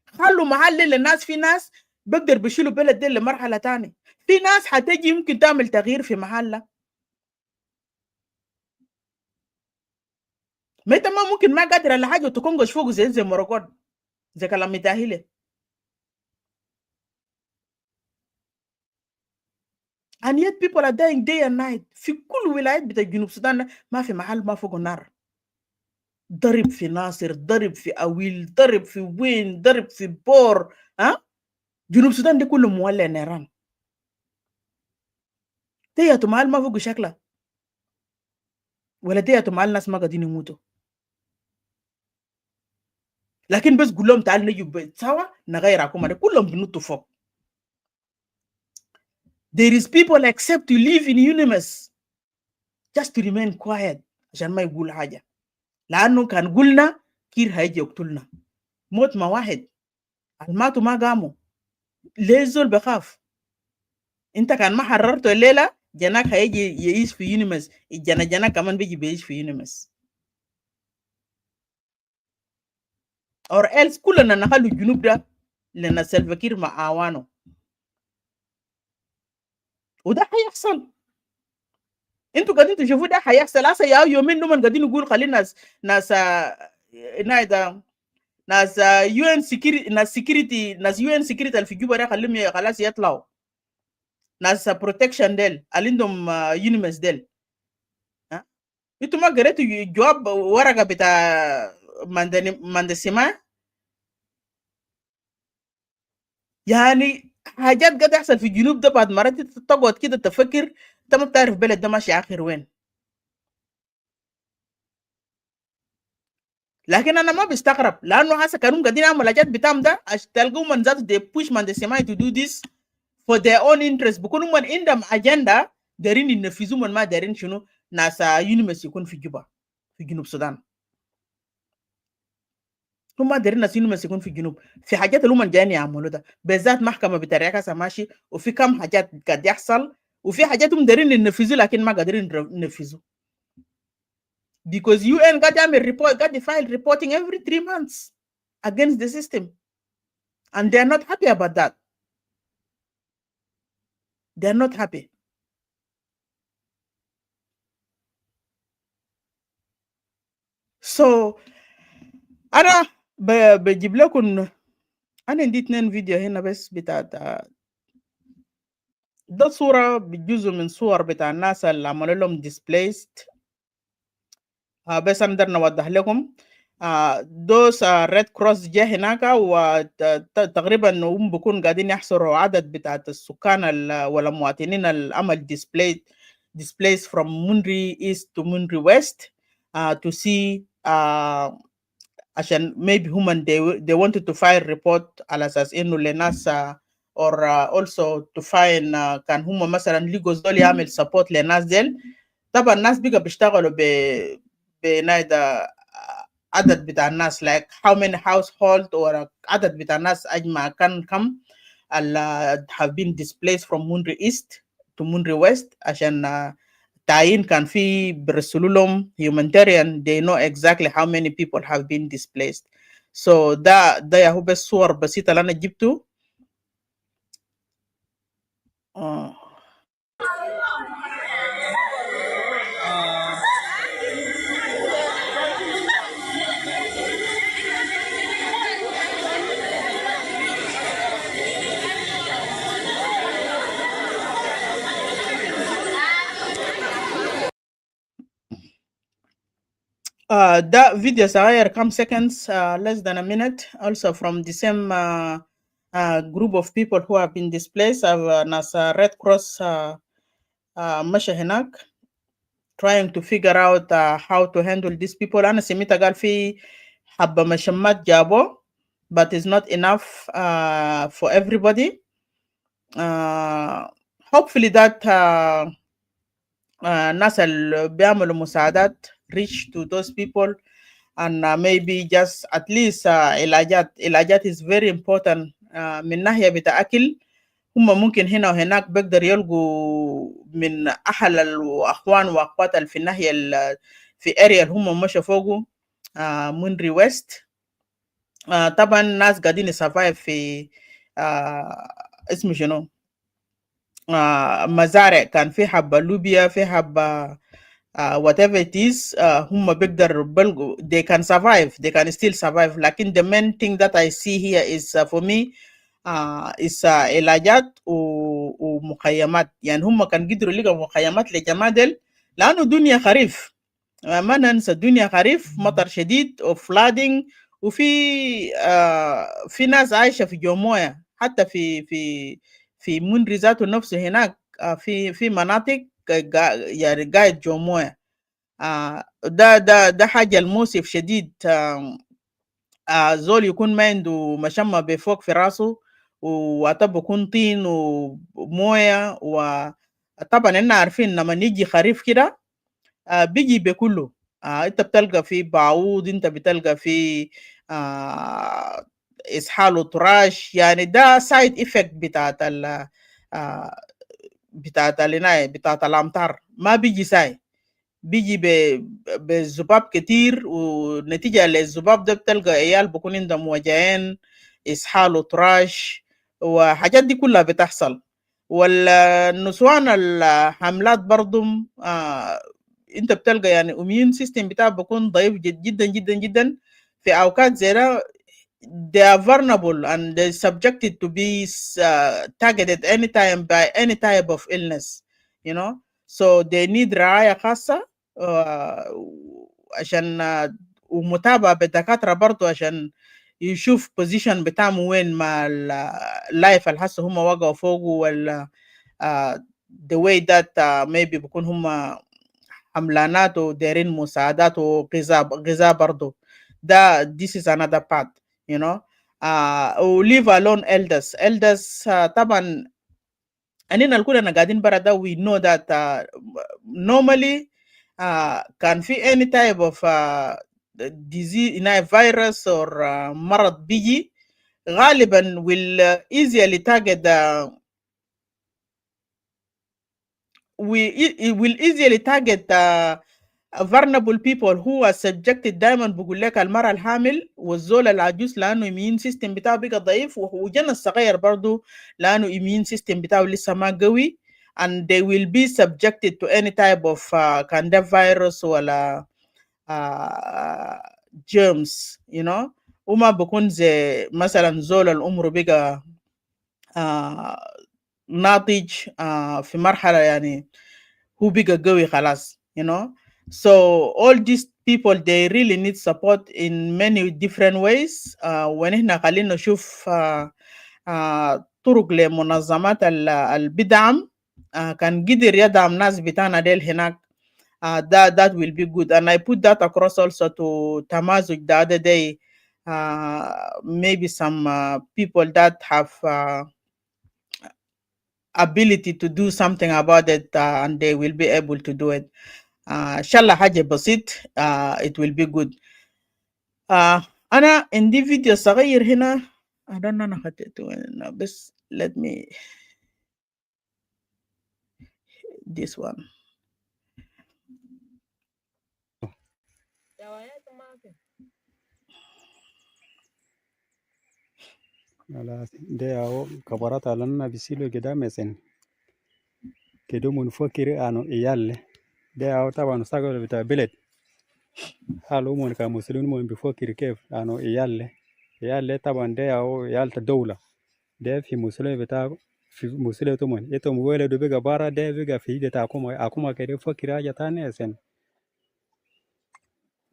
خلوا محل للناس. في ناس بيقدر بيشيلوا بلد دي لمرحله ثانيه، في ناس حتجي يمكن تعمل تغيير في محلها. ما انت ما ممكن ما قادر على حاجه وتكونغش فوق زي مروكود زي كلام متاهله. and yet people are dying day and night. في كل ولايات بتاع جنوب السودان ما في محل ما فوق النار. ضرب في ناصر، ضرب في اويل، ضرب في وين، ضرب في بور. جنوب السودان دي كله مولع نيران. دياتو محل ما فوق شكلها، ولا دياتو محل ناس ما قاعدين يموتوا. لكن بس قول لهم تعال نجي سوا نغير حكومه، كلهم بنطوا فوق. there is people accept to live in UNMIS just to remain quiet عشان ما يقول حاجه، لانه كان قلنا كير هيجي يقتلنا. موت ما واحد، الماتوا ما قاموا، ليه الزول بخاف؟ انت كان ما حررته الليله جناك هيجي يعيش في يونيمس، جنا كمان بيجي بيعيش في يونيمس. or else كلنا نخلوا الجنوب ده لنا سلفكير مع اعوانه، وده حيحصل. انتوا قاعدين تشوفوا ده حيحصل. هسه يا يومين نوم قاعدين نقول خلينا ناس نايدا ناس يو ان سكيورتي، ناس يو ان سكيورتي اللي في جوبا ده خليهم خلاص يطلعوا، ناس بروتكشن ديل اللي عندهم يونيمس ديل. انتوا ما قريتوا جواب ورقه بتاع ماندسيما؟ يعني حاجات قاعده تحصل في الجنوب ده، بعد مرات تقعد كده تفكر انت ما بتعرف بلد ده ماشي اخر وين. لكن انا ما بستغرب لانه هسه كانوا قاعدين يعملوا حاجات بتاعهم ده تلقوا من ذاته they push من the Semai to do this for their own interest. بيكونوا من عندهم اجنده دايرين ينفذوا من ما دايرين شنو ناس يونيمس يكون في جوبا في جنوب السودان. هم ما دايرين ناس يونيمس يكون في الجنوب في حاجات اللي هم جايين يعملوا ده بالذات محكمه بتاعتها ماشي وفي كم حاجات قاعد يحصل وفي حاجات هم دايرين ينفذوا لكن ما قادرين ينفذوا. Because UN got them a report, got the file reporting every 3 months against the system. And they're not happy about that. They're not happy. So, أنا بجيب لكم أنا عندي 2 فيديو هنا بس بتاعت ده صورة بجزء من صور بتاع الناس اللي عملوا لهم displaced. بس أنا نوضح لكم دوس ريد كروس جه هناك وتقريبا هم بيكون قاعدين يحصروا عدد بتاعت السكان ولا المواطنين العمل displaced from Mundri East to Mundri West to see عشان maybe هم they wanted to file report على أساس إنه لناس or also to find كان هم مثلا لقوا زول يعمل support للناس ديل. طبعا الناس بقى بيشتغلوا بنايدا عدد بتاع الناس like how many household or عدد بتاع الناس أجمع كان كم have been displaced from Mundri East to Mundri West عشان تعيين كان في برسلوا لهم humanitarian they know exactly how many people have been displaced. So ده هو بس صور بسيطة اللي أنا جبته. ده فيديو صغير كم seconds less than a minute also from the same group of people who have been displaced ناس Red Cross مشى هناك trying to figure out how to handle these people. أنا سمعت قال في حبة مشمات جابوا but it's not enough for everybody. Hopefully that الناس اللي بيعملوا مساعدات reach to those people and maybe just at least علاجات is very important من ناحية بتاع أكل. هم ممكن هنا وهناك بقدر يلقوا من أهل الأخوان وأخوات اللي في الناحية في area اللي هم مشوا فوقه مندري ويست. طبعا ناس قاعدين يسرفايف في اسمه شنو مزارع كان في حبة لوبيا في حبة whatever it is هم بيقدر بلقوا they can survive they can still survive. لكن the main thing that I see here is for me is علاجات ومخيمات. يعني هم كان قدروا يلقوا مخيمات للجماعة ديل لأنه دنيا خريف ما ننسى الدنيا خريف مطر شديد وفلادing وفي في ناس عايشة في جومويا حتى في مندري ذاته نفسه هناك في مناطق يعني قاعد جومويا. ده حاجة الموسف شديد. زول يكون ما عنده مشمة بفوق في راسه وطب يكون طين ومويه. وطبعا احنا عارفين لما نيجي خريف كده بيجي بكله. انت بتلقى في بعوض انت بتلقى في اسحال وتراش. يعني ده سايد افكت بتاعت بتاعت الامطار. ما بيجي ساي بيجي بذباب كتير ونتيجة للذباب ده بتلقى عيال بكون عندهم وجعين اسحال وتراش وحاجات دي كلها بتحصل. والنسوان الحملات برضو انت بتلقى يعني immune system بتاعه بيكون ضعيف جدا جدا جدا في اوقات زي ده. They are vulnerable and they subjected to be targeted anytime by any type of illness, you know, so they need رعاية خاصة عشان ومتابعة بالدكاترة برضو عشان يشوف position بتاعهم وين مع اللايف الحس هم وقعوا فوقه ولا the way that maybe بكون هم حملانات ودايرين مساعدات وغذاء برضو. this is another part, you know. Or leave alone elders. Taban anina alkuna nagadin barada, we know that normally can fi any type of disease in a virus or marad biji غالبا will easily target the it will easily target vulnerable people who are subjected. دائما بقول لك المرأة الحامل والزول العجوز لانه immune system بتاعه بقى ضعيف، وجن الصغير برضو لانه immune system بتاعه لسه ما قوي، and they will be subjected to any type of kind of virus ولا germs, you know. وما بكون زي مثلا زول العمر بقى ناضج في مرحلة يعني هو بقى قوي خلاص، you know. So all these people they really need support in many different ways. ونحن خلينا نشوف طرق لمنظمات البدعم كان قدر يدعم ناس بتاعنا ديل هناك. That will be good, and I put that across also to Tamazuj the other day. Maybe some people that have ability to do something about it, and they will be able to do it. Inshallah حاجة بسيط, it will be good. أنا عندي فيديو صغير هنا. I don't know أنا خدته وين, بس let me this one. ده هو كبرات على لنا بيسيلو كده مثلا كده منفكر انه ايال ده هو طبعا ساقول بتاع بلد حالو من كمسلمين من بيفكر كيف انه ايال طبعا ده هو ايال الدولة ده في مسلم بتاع في مسلم تمن يتم ولد بيجا بارا ده بيجا في ده اكوما كده فكر حاجة تانية سن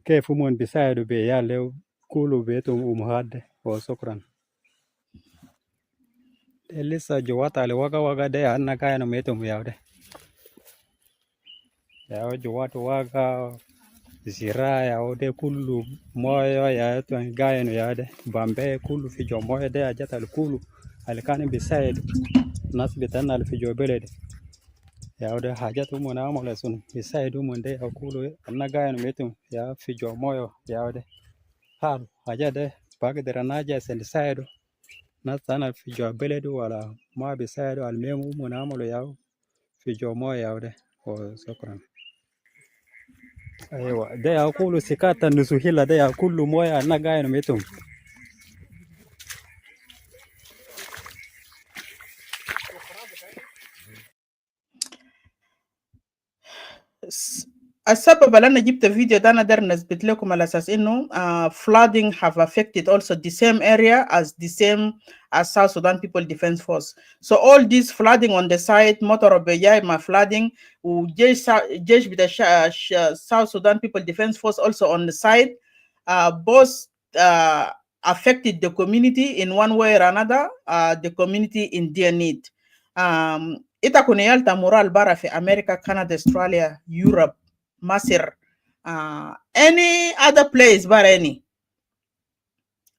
كيف من بيساعدوا بيال كله بيتهم ومهاد وشكرا. لسه جوات على وقا ده أنا كائن ميتم يا ده يا جوات وقا زراعة يا ده كله مويه يا ده كائن يا ده بامبي كله في جو مويه ده أجت الكله اللي كان بيساعد ناس بتاعنا في جو بلد يا ده حاجات هم نعمل سن بيساعدوا من ده كله أنا كائن ميتم يا في جو مويه يا ده حال حاجة ده بقدر أنا ساعده ناس أنا في جو بلد ولا ما بيساعدوا المهم هم نعملوا ياو في جو مويه ده وشكرا. ايوه ده يقولوا سكات النسوهيلا ده كل مويه انا قاين ميتهم. السبب اللي انا جبت الفيديو ده انا داير نثبت لكم على اساس انه flooding have affected also the same area as the same as South Sudan People Defense Force. So all this flooding on the side, motor جاي ما flooding, وجيش بتاع South Sudan People Defense Force also on the side, both affected the community in one way or another, the community in their need. Ita kuna yalta moral bara fi America, Canada, Australia, Europe, Masir, any other place but any.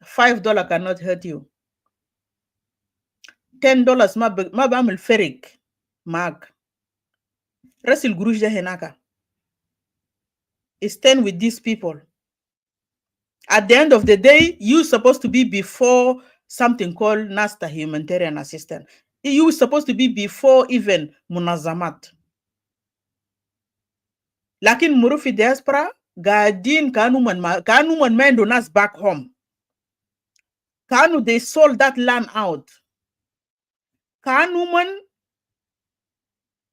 $5 cannot hurt you. $10 ma bamul ferik mag. Rasil gurush da henaka. Stand with these people. At the end of the day, you're supposed to be before something called NASTA humanitarian assistance. You're supposed to be before even munazamat. Lakin murufi diaspora gadin kanu man mendo nas back home. Kanu they sold that land out. Kanu man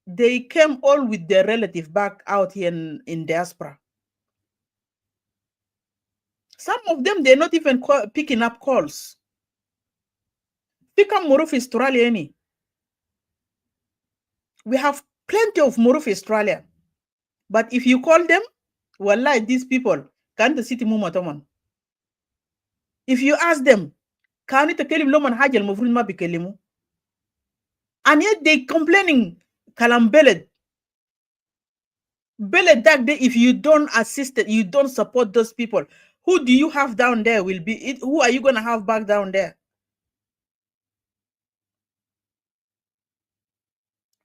they came all with their relative back out here in diaspora. Some of them they're not even picking up calls. Pick up murufi Australia any. We have plenty of murufi Australia. But if you call them, wallahi, these people can't city mumatoman. If you ask them, can it kelim loman hajal mufrud ma bikelimu? And yet they complaining kalam beled. Beled that day, if you don't assist it, you don't support those people. Who do you have down there will be it? Who are you going to have back down there?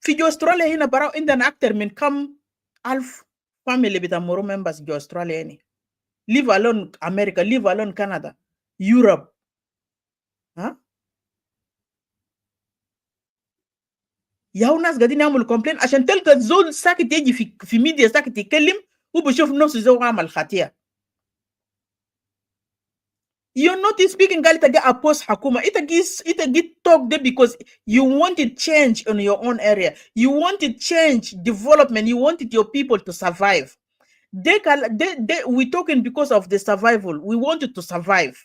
في Australia هنا براو عندنا أكتر من كم ألف family بتاع مرو members في Australia يعني. Leave alone America, leave alone Canada, Europe. ها؟ يا ناس قاعدين يعملوا complain عشان تلقى زول ساكت يجي في ميديا ساكت يتكلم وبشوف نفسه زي عمل خطيئة. You're not speaking قال تجي oppose حكومة. إتجي talk there because you wanted change in your own area. You wanted change, development. You wanted your people to survive. We're talking because of the survival. We wanted to survive.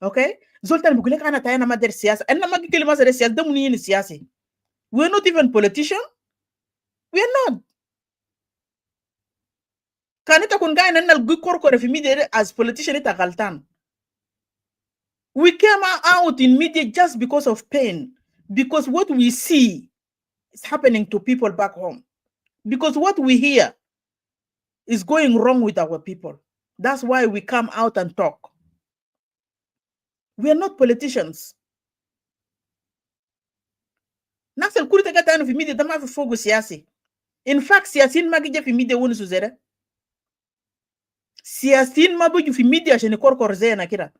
Okay? Zoltan بيقول لك أنا تاينا ما أدري سياسة. أنا ما أقول ما أدري سياسة. ده منين سياسي. We're not even politicians. We're not. كان تكون قاعد أن الجوكور في media as politician إنت غلطان. We came out in media just because of pain, because what we see is happening to people back home, because what we hear is going wrong with our people. That's why we come out and talk. We are not politicians. نفس الكل تقعد أنا في media ده ما في فوق سياسي. In fact, سياسيين ما بيجي في media ونسوا زره. سياسيين ما بيجوا في media عشان يكوركور زينا كده.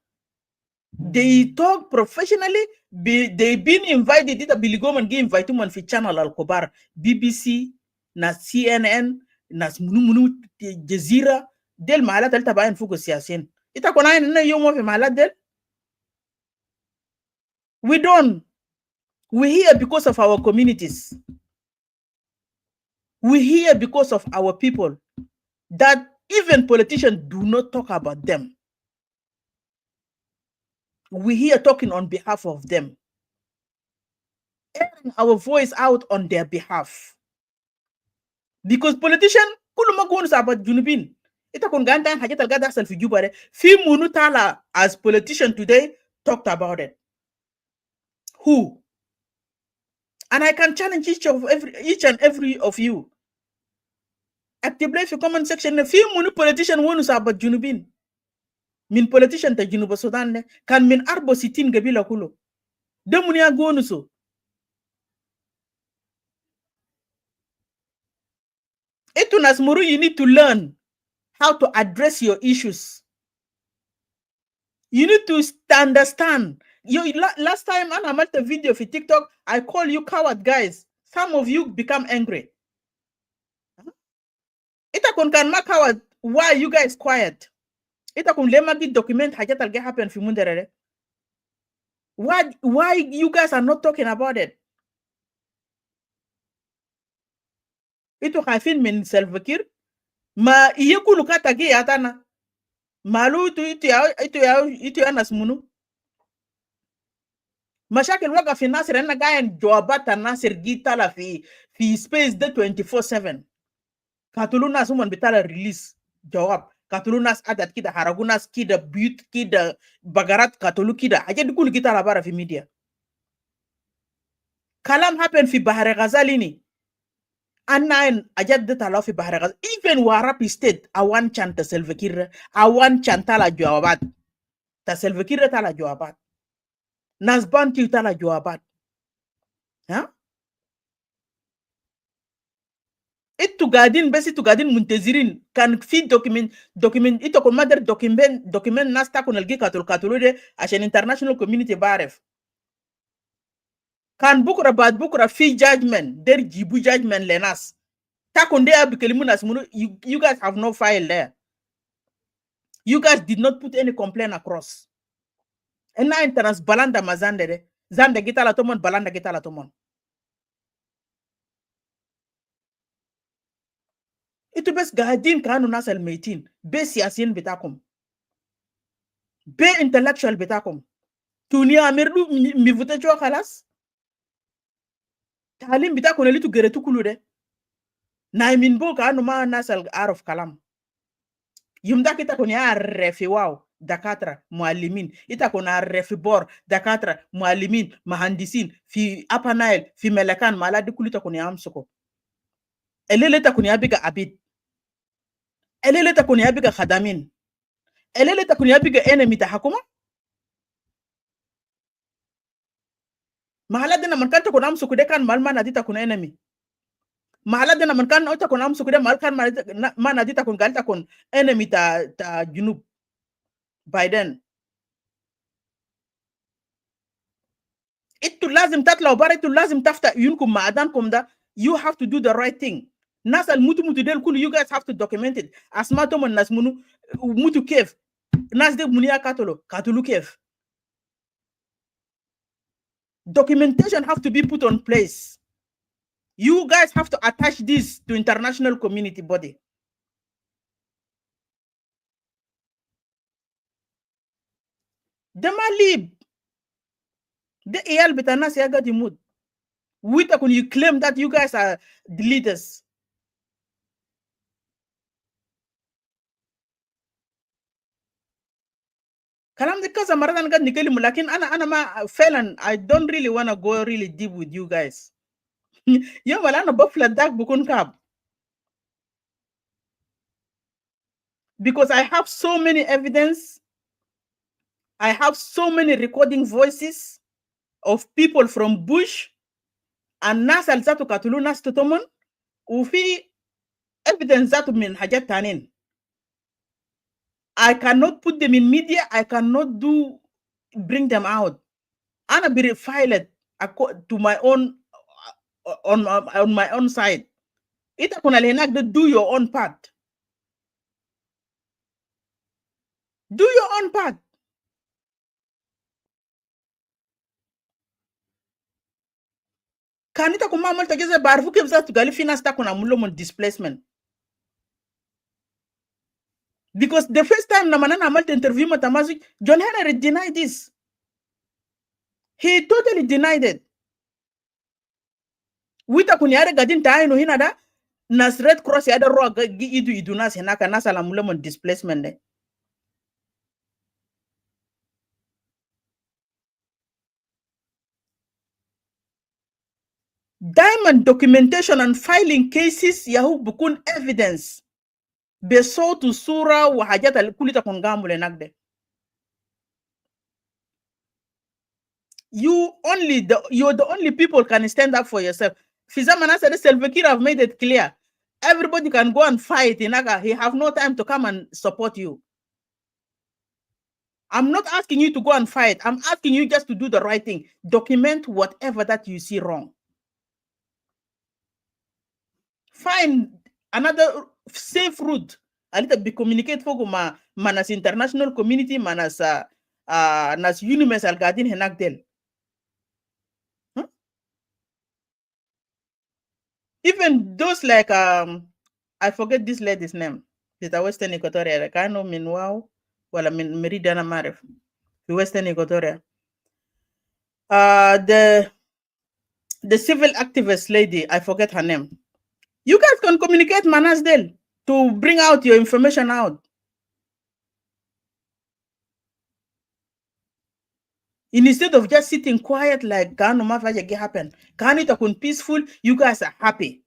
They talk professionally. They've been invited. Dita biligoman get invited man fi channel al Kobar, BBC, nas CNN, nas munu Jazeera. Del mahalat al tabayin fuko siyasin. Ita kona ina yomo fi mahalat del. We don't. We're here because of our communities. We're here because of our people. That even politicians do not talk about them. We're here talking on behalf of them, airing our voice out on their behalf. Because politicians, كل ما قولوا about جنوبين. إنت كون قاعدين حاجات اللي قاعدة تحصل في جوبا ده. في منو تالا as politician today talked about it. Who? And I can challenge each and every of you. Actively في comment section. في منو politician ونو about جنوبين. من politician ta Junuba Sudan ne kan min arbo sitin gabila kulo demuni ya gonuso etunas muru. You need to learn how to address your issues. You need to understand. Last time I made a video for TikTok, I call you coward guys. Some of you become angry. Ita kon kan ma coward. Why are you guys quiet? Ita kun lema gi document hajat al happen fi mundere. Why you guys are not talking about it? Ito khafin min Salva-Kiir ma iyekulu kata gi atana malu itu ya nasmunu mashakil waga fi Nasir enna gayen jawabata Nasir gitala fi space de 24/7 katulu nas man bitala release jawab. Katulu nas adat kida haragunas kida but kida bagarat katulu kida aja dikulu kita labara fi media. Kalam happen fi Bahar Ghazali ni. Anna ajad de tala fi Bahar Ghazali. Even Warapi state awan chanta Salva-Kiir awan chantala jawabat. Ta Salva-Kiir tala jawabat. Nasbanti tala jawabat. Ha? Itu gadin besi itu gadin muntazirin kan fi document itu kon madar document nasta kon algi katulu de ashan international community baref kan bukura bad bukura fi judgment der jibu judgment lenas ta kon de abikelimu nas munu. You guys have no file there. You guys did not put any complaint across. Enna internas balanda mazande de zande gitala tomon balanda gitala tomon. Itu bes gadin kanu nasal meitin be siyasin bitakum be intellectual bitakum tunia amirdu mi vote cho khalas talim bitakum litu geretu kulude na min bo kanu ma nasal araf kalam yumda kita kunya refi wow dakatra muallimin ita kuna refi bor dakatra muallimin mahandisin fi Upper Nile fi Melakan maladi kulita kunya amsuko elele ta kunya biga abid elele ta kunya biga khadamin elele takun ya biga enemy ta hakuma mahala dina man kan takun am sukude kan mal man adita kun enemy mahala dina man kan takun am sukude mal kan man adita kun gal takun enemy ta junub by then itu lazim tatla bara itu lazim tafta yunkum maadankum da you have to do the right thing nasal mutu del kulu you guys have to document it asmato mon nas munu mutu kef nas de munia katulu kef documentation have to be put on place. You guys have to attach this to international community body. Demalib the EL betanas yaga di mood. When you claim that you guys are the leaders. Kalam de kaza maradan gad nikeli mulakin ana ma felan I don't really want to go really deep with you guys. Yo malana bofla dak bukun kab. Because I have so many evidence. I have so many recording voices of people from Bush and nas alzatu katulu nas tutomon ufi evidence zatu min hajat tanin. I cannot put them in media. I cannot bring them out. Ana be filed to my own on my own side. Ita kuna lenak do your own part. Do your own part. Kanita kuma mal tageze barfu kebza tugali finance ta kuna mulomon displacement. Because the first time Namanana Amal interview Matamazik, John Henry denied this. He totally denied it. Wita kunyare gadin taino hinada nas Red Cross yada roa idu idunas henaka nasa la mulemon displacement de. Diamond documentation and filing cases yahu bukun evidence. Besotu sura wa hajata kulita kongamule nagde. You're the only people can stand up for yourself. Fizamana said Selvakir have made it clear. Everybody can go and fight in Naga. He have no time to come and support you. I'm not asking you to go and fight. I'm asking you just to do the right thing. Document whatever that you see wrong. Find another safe route. A little bit communicate for manas international community, manas nas unimes algadin henagdel. Even those like I forget this lady's name. It's a Western Equatoria. Like I know Minwao, well I mean Meridiana Marif, the Western Equatoria. The civil activist lady, I forget her name. You guys can communicate Manasdel to bring out your information out. Instead of just sitting quiet like Gano Mafaja happen, can it happen peaceful? You guys are happy.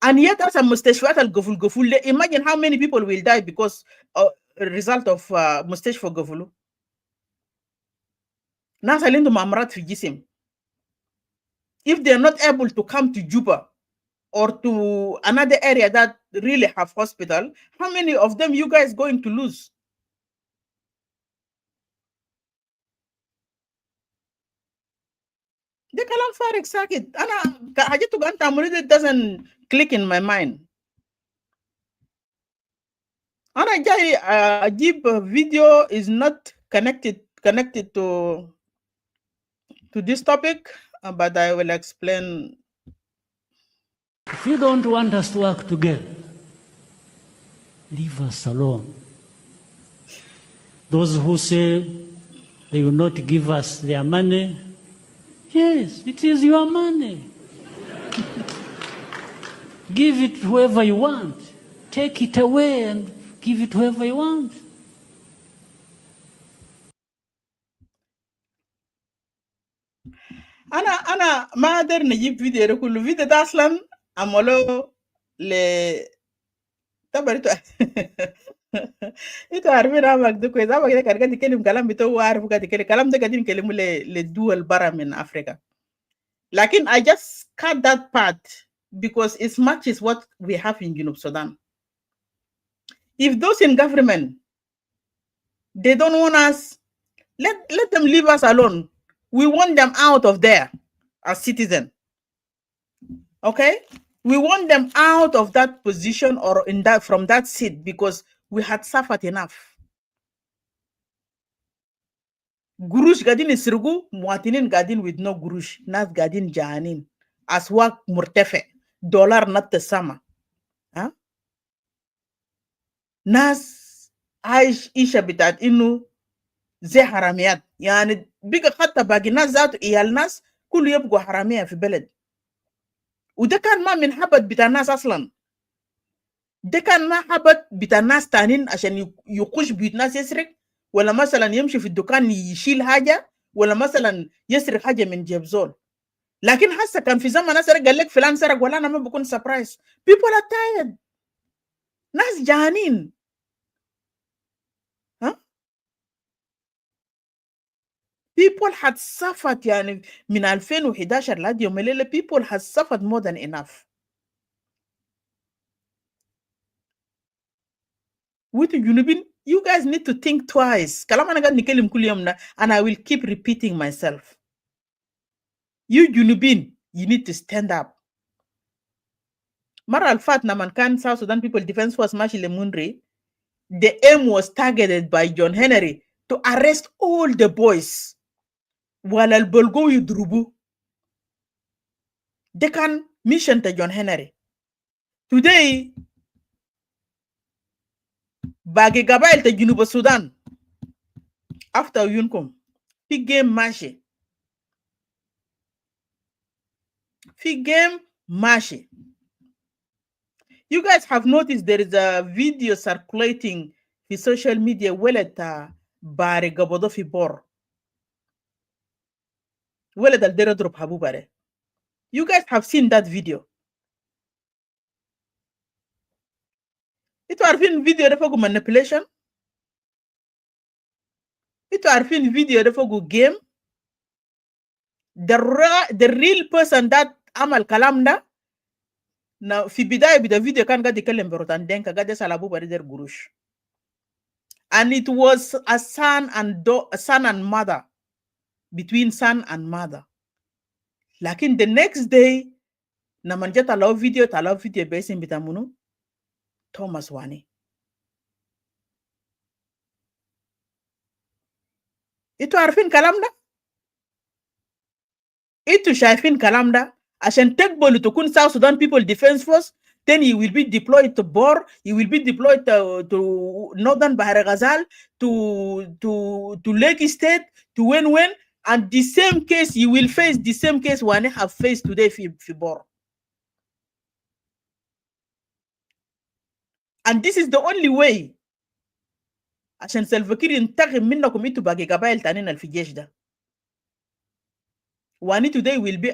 And yet as a mustashwat al goful, imagine how many people will die because a result of mustache for gofulu. Nasalindu mamrat fijisim. If they're not able to come to Juba or to another area that really have hospital, how many of them you guys going to lose? The kalam farik sakit. Ana hajatu ganta mulid doesn't click in my mind. Ana jai Ajib video is not connected to this topic, but I will explain. If you don't want us to work together, leave us alone. Those who say they will not give us their money, yes, it is your money. Give it to whoever you want. Take it away and give it to whoever you want. Ana mader najib video kullu video daslan amolo le tabarito Itu عارفين عمك ده كويس. عمك ده كان قاعد يتكلم كلام بتاعه وعارف قاعد يتكلم كلام ده قاعدين يكلموا للدول برا من أفريقيا. لكن I just cut that part because it matches what we have in Junub Sudan. If those in government, they don't want us, let them leave us alone. We want them out of there as citizens. Okay? We want them out of that position or in that from that seat because we had suffered enough. Gurush gadin isirgu, muatinin gadin with no gurush, nas gadin jahanin. Aswak murtefe, dollar not the sama. Huh? Nas aish isha bitat inu زي حراميات يعني بقى حتى باقي ناس ذاته إيال ناس كله يبقوا حرامية في بلد وده كان ما من حبت بتاع الناس أصلا ده كان ما حبت بتاع الناس تانين عشان يخش بيوت ناس يسرق ولا مثلا يمشي في الدكان يشيل حاجة ولا مثلا يسرق حاجة من جيب زول لكن حسا كان في زمن ناس قال لك فلان سرق ولا أنا ما بكون سبرايز people are tired ناس جعانين People had suffered يعني من 2011 لحد يوم الليلة people had suffered more than enough. With Junubin, you guys need to think twice. كلام أنا قاعد نتكلم كل يوم ده and I will keep repeating myself. You Junubin, you need to stand up. مرة الفات لما كان South Sudan People Defense Force ماشي لمونري, the aim was targeted by John Henry to arrest all the boys. ولا البلغو يضربوا. ده كان mission to John Henry. Today, باقي قبائل تا جنوب السودان after يونكم في game ماشي في game ماشي. You guys have noticed there is a video circulating في social media ولد باري قبضو في بور ولد الدير يضرب حبوب عليه. You guys have seen that video. انتوا عارفين الفيديو ده فوقه manipulation. انتوا عارفين الفيديو ده فوقه game. The real person that عمل كلام ده في بداية بدا فيديو كان قاعد يكلم بروتان دينكا قاعد يسأل أبوه بريدر قروش. And it was a son and mother, between son and mother. لكن the next day لما جت على فيديو باسم بتاعمونو توماس واني. انتوا عارفين كلام ده؟ انتوا شايفين كلام ده؟ عشان تقبلوا تكون South Sudan People Defense Force, then he will be deployed to Bor, he will be deployed to Northern Bahar Ghazal, to Lake State, to Wen, and the same case, you will face the same case Wane have faced today for Bor. And this is the only way عشان سلفكير ينتقم منكم انتوا باقي قبائل تانيين اللي في الجيش ده. Wani today will be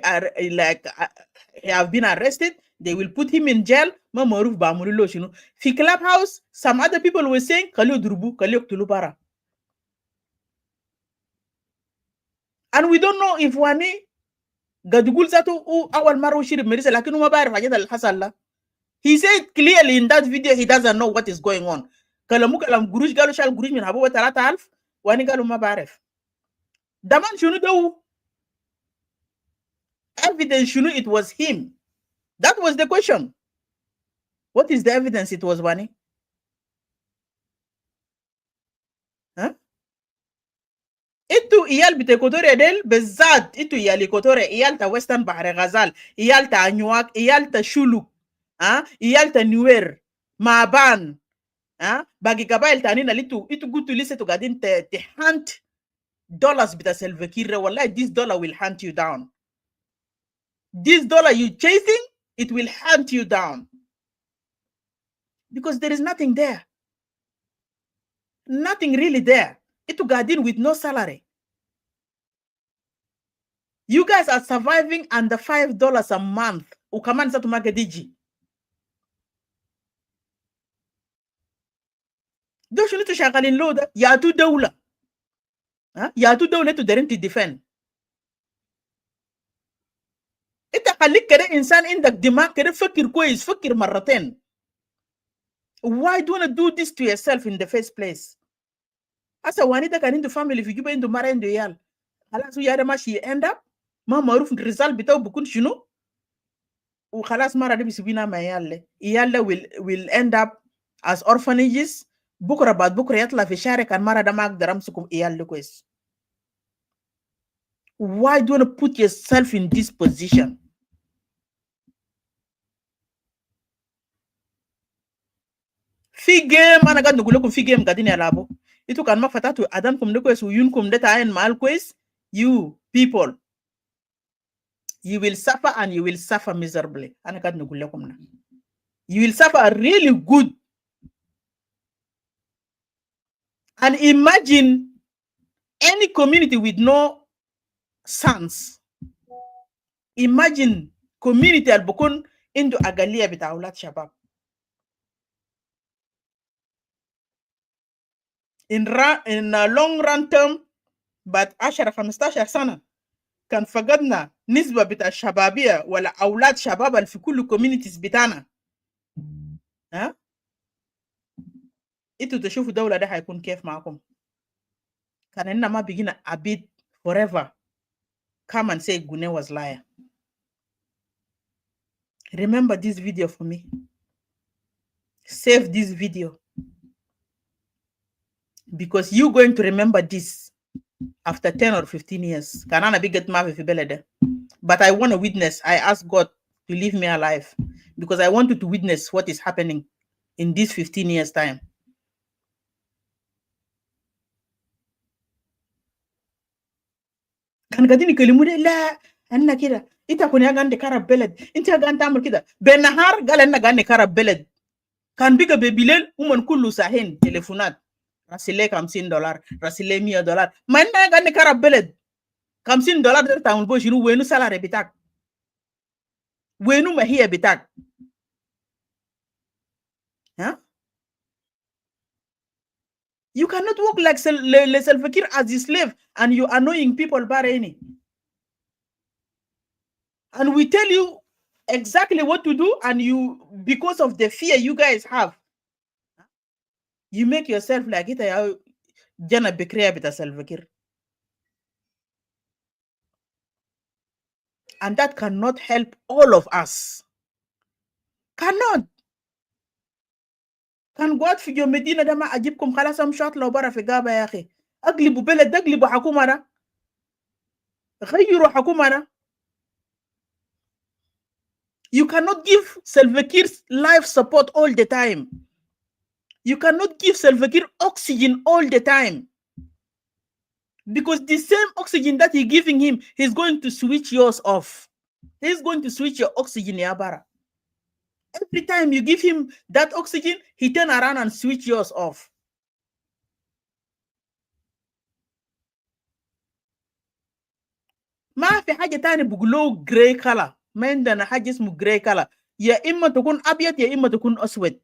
have been arrested. They will put him in jail. Ma maruf ba amulilo shinu. Fi clubhouse, some other people were saying kaliyo durubu, kaliyo ktulu bara. And we don't know if Wani gadugul zato u awal maro shiri merisa lakini uma bayar fajeda al-hasalla. He said clearly in that video he doesn't know what is going on. Kalamu kalam gurush galu shal gurush min habu wa 3000 Wani galu ma baref. Daman shunu dawu. Evidence shunu it was him. That was the question. What is the evidence it was Wani? Huh? Itu iyal bite kotore del bezat itu iyali kotore iyal ta Western Bahar Ghazal, iyal ta Anyuak, iyal ta Shuluk, iyal ta Nuer, Maban, bagi kabail ta nina litu itu gutu lise to gadin te hunt dollars bita selvekire wallahi this dollar will hunt you down. This dollar you chasing, it will hunt you down. Because there is nothing there. Nothing really there. Itu gadin with no salary. You guys are surviving under $5 a month. Ukaman sa tumagadiji. ده شنو انتوا شغالين له ده؟ ياتوا دولة ياتوا دولة تقدرين تدفن. انت خليك كده انسان عندك دماغ كده، فكر كويس، فكر مرتين. Why do you want to do this to yourself in the first place? Asa wani da kan عنده family في جوبا عنده مرة عنده عيال خلاص يا ده ماشي end up ما معروف الريزالت بتاعه بيكون شنو وخلاص مرة ده بيسيبينا مع عيال will end up as orphanages. بكرة بعد بكرة يطلع في شارع كان مرة ده ما أقدر أمسكه عيال ده كويس. Why do you want to put yourself in this position? في جيم انا قاعد نقول لكم في جيم قاعدين يلعبوا انتوا كان ما فتحتوا ادمكم ده كويس ويونكم ده تعاين مع الكويس. You people you will suffer and you will suffer miserably. انا قاعد نقول لكم you will suffer really good. And imagine any community with no sons. Imagine community اللي بكون عنده اقليه بتاع اولاد شباب. in a long run term بعد 10-15 سنة كان فقدنا نسبة بتاع الشبابية ولا أولاد شباب اللي في كل communities بتاعنا. انتوا تشوفوا دولة ده هيكون كيف معكم. كان إننا ما بيجينا عبيد forever. Come and say Gune was liar. Remember this video for me. Save this video. Because you're going to remember this after 10 or 15 years. Kanana biget mafi fi belede. But I want to witness. I ask God to leave me alive. Because I wanted to witness what is happening in this 15 years time. كان قاعدين يكلموا لي لا أنا كده أنت كوني قاعد نكرب بلد أنت قاعد تعمل كده بالنهار قال أنا قاعد نكرب بلد كان بيجا ببليل ومن كله ساهين تليفونات راسلي $50 راسلي $100 ما أنا قاعد نكرب بلد $50 ده تعمل بوش شنو وينو سالاري بتاعك وينو ما هي بتاعك ها You cannot work like Self-Fakir as a slave and you annoying people barany. And we tell you exactly what to do and you, because of the fear you guys have, you make yourself like it. Jana Bekrea bita Self-Fakir. And that cannot help all of us. Cannot. كان قوات في جو مدينة ده ما أجيبكم خلاص أمشات لو برا في غابة يا أخي أقلبوا بلد أقلبوا حكومة ده غيروا حكومة ده You cannot give Self-Fakir's life support all the time. You cannot give Self-Fakir oxygen all the time. Because the same oxygen that you're giving him, he's going to switch yours off. He's going to switch your oxygen, Yabara. Every time you give him that oxygen, he turn around and switch yours off. ما في حاجة تاني بقولوا gray color. ما عندنا حاجة اسمه gray color. يا إما تكون أبيض يا إما تكون أسود.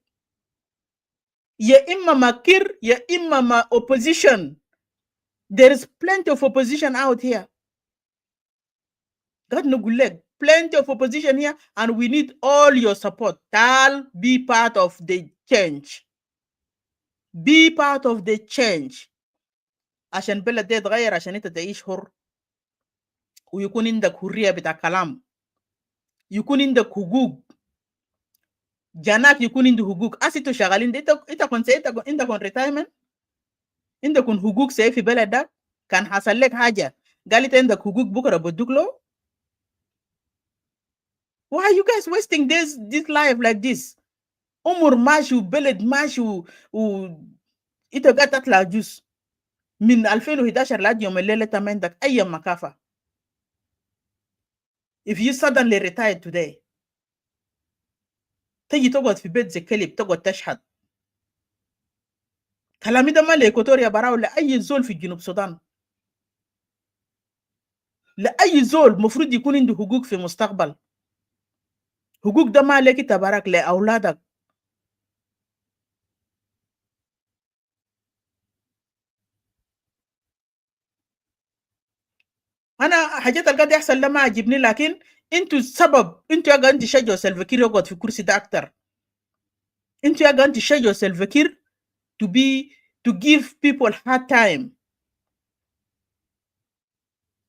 يا إما ما كير يا إما ما opposition. There is plenty of opposition out here. God no good. Plenty of opposition here, and we need all your support. Tal, be part of the change. Be part of the change. عشان بلد ده يتغير عشان انت تعيش حر ويكون عندك حرية بتاع كلام. يكون عندك حقوق. جناك يكون عنده حقوق. أسيتو شغالين ده انت كنت انت كنت retirement. انت كنت حقوق سي في بلد ده كان حصل لك حاجة قال انت عندك حقوق بكرة بدوك له. Why are you guys wasting this life like this? عمر ماشي وبلد ماشي انت قاعد تطلع جوز من 2011 لحد يوم الليلة ما عندك أي مكافأة. If you suddenly retire today تجي تقعد في بيت زي كلب تقعد تشحت. كلامي ده ما لإيكوتوريا براو لأي زول في جنوب السودان. لأي زول مفروض يكون عنده حقوق في المستقبل. حقوق ده ما لك تبارك لأولادك. انا حاجات القاعد يحصل ده ما عجبني، لكن انتوا السبب، انتوا يا قاعدين تشجعوا سلفكير يقعد في كرسي ده اكتر. انتوا يا قاعدين تشجعوا سلفكير to give people hard time.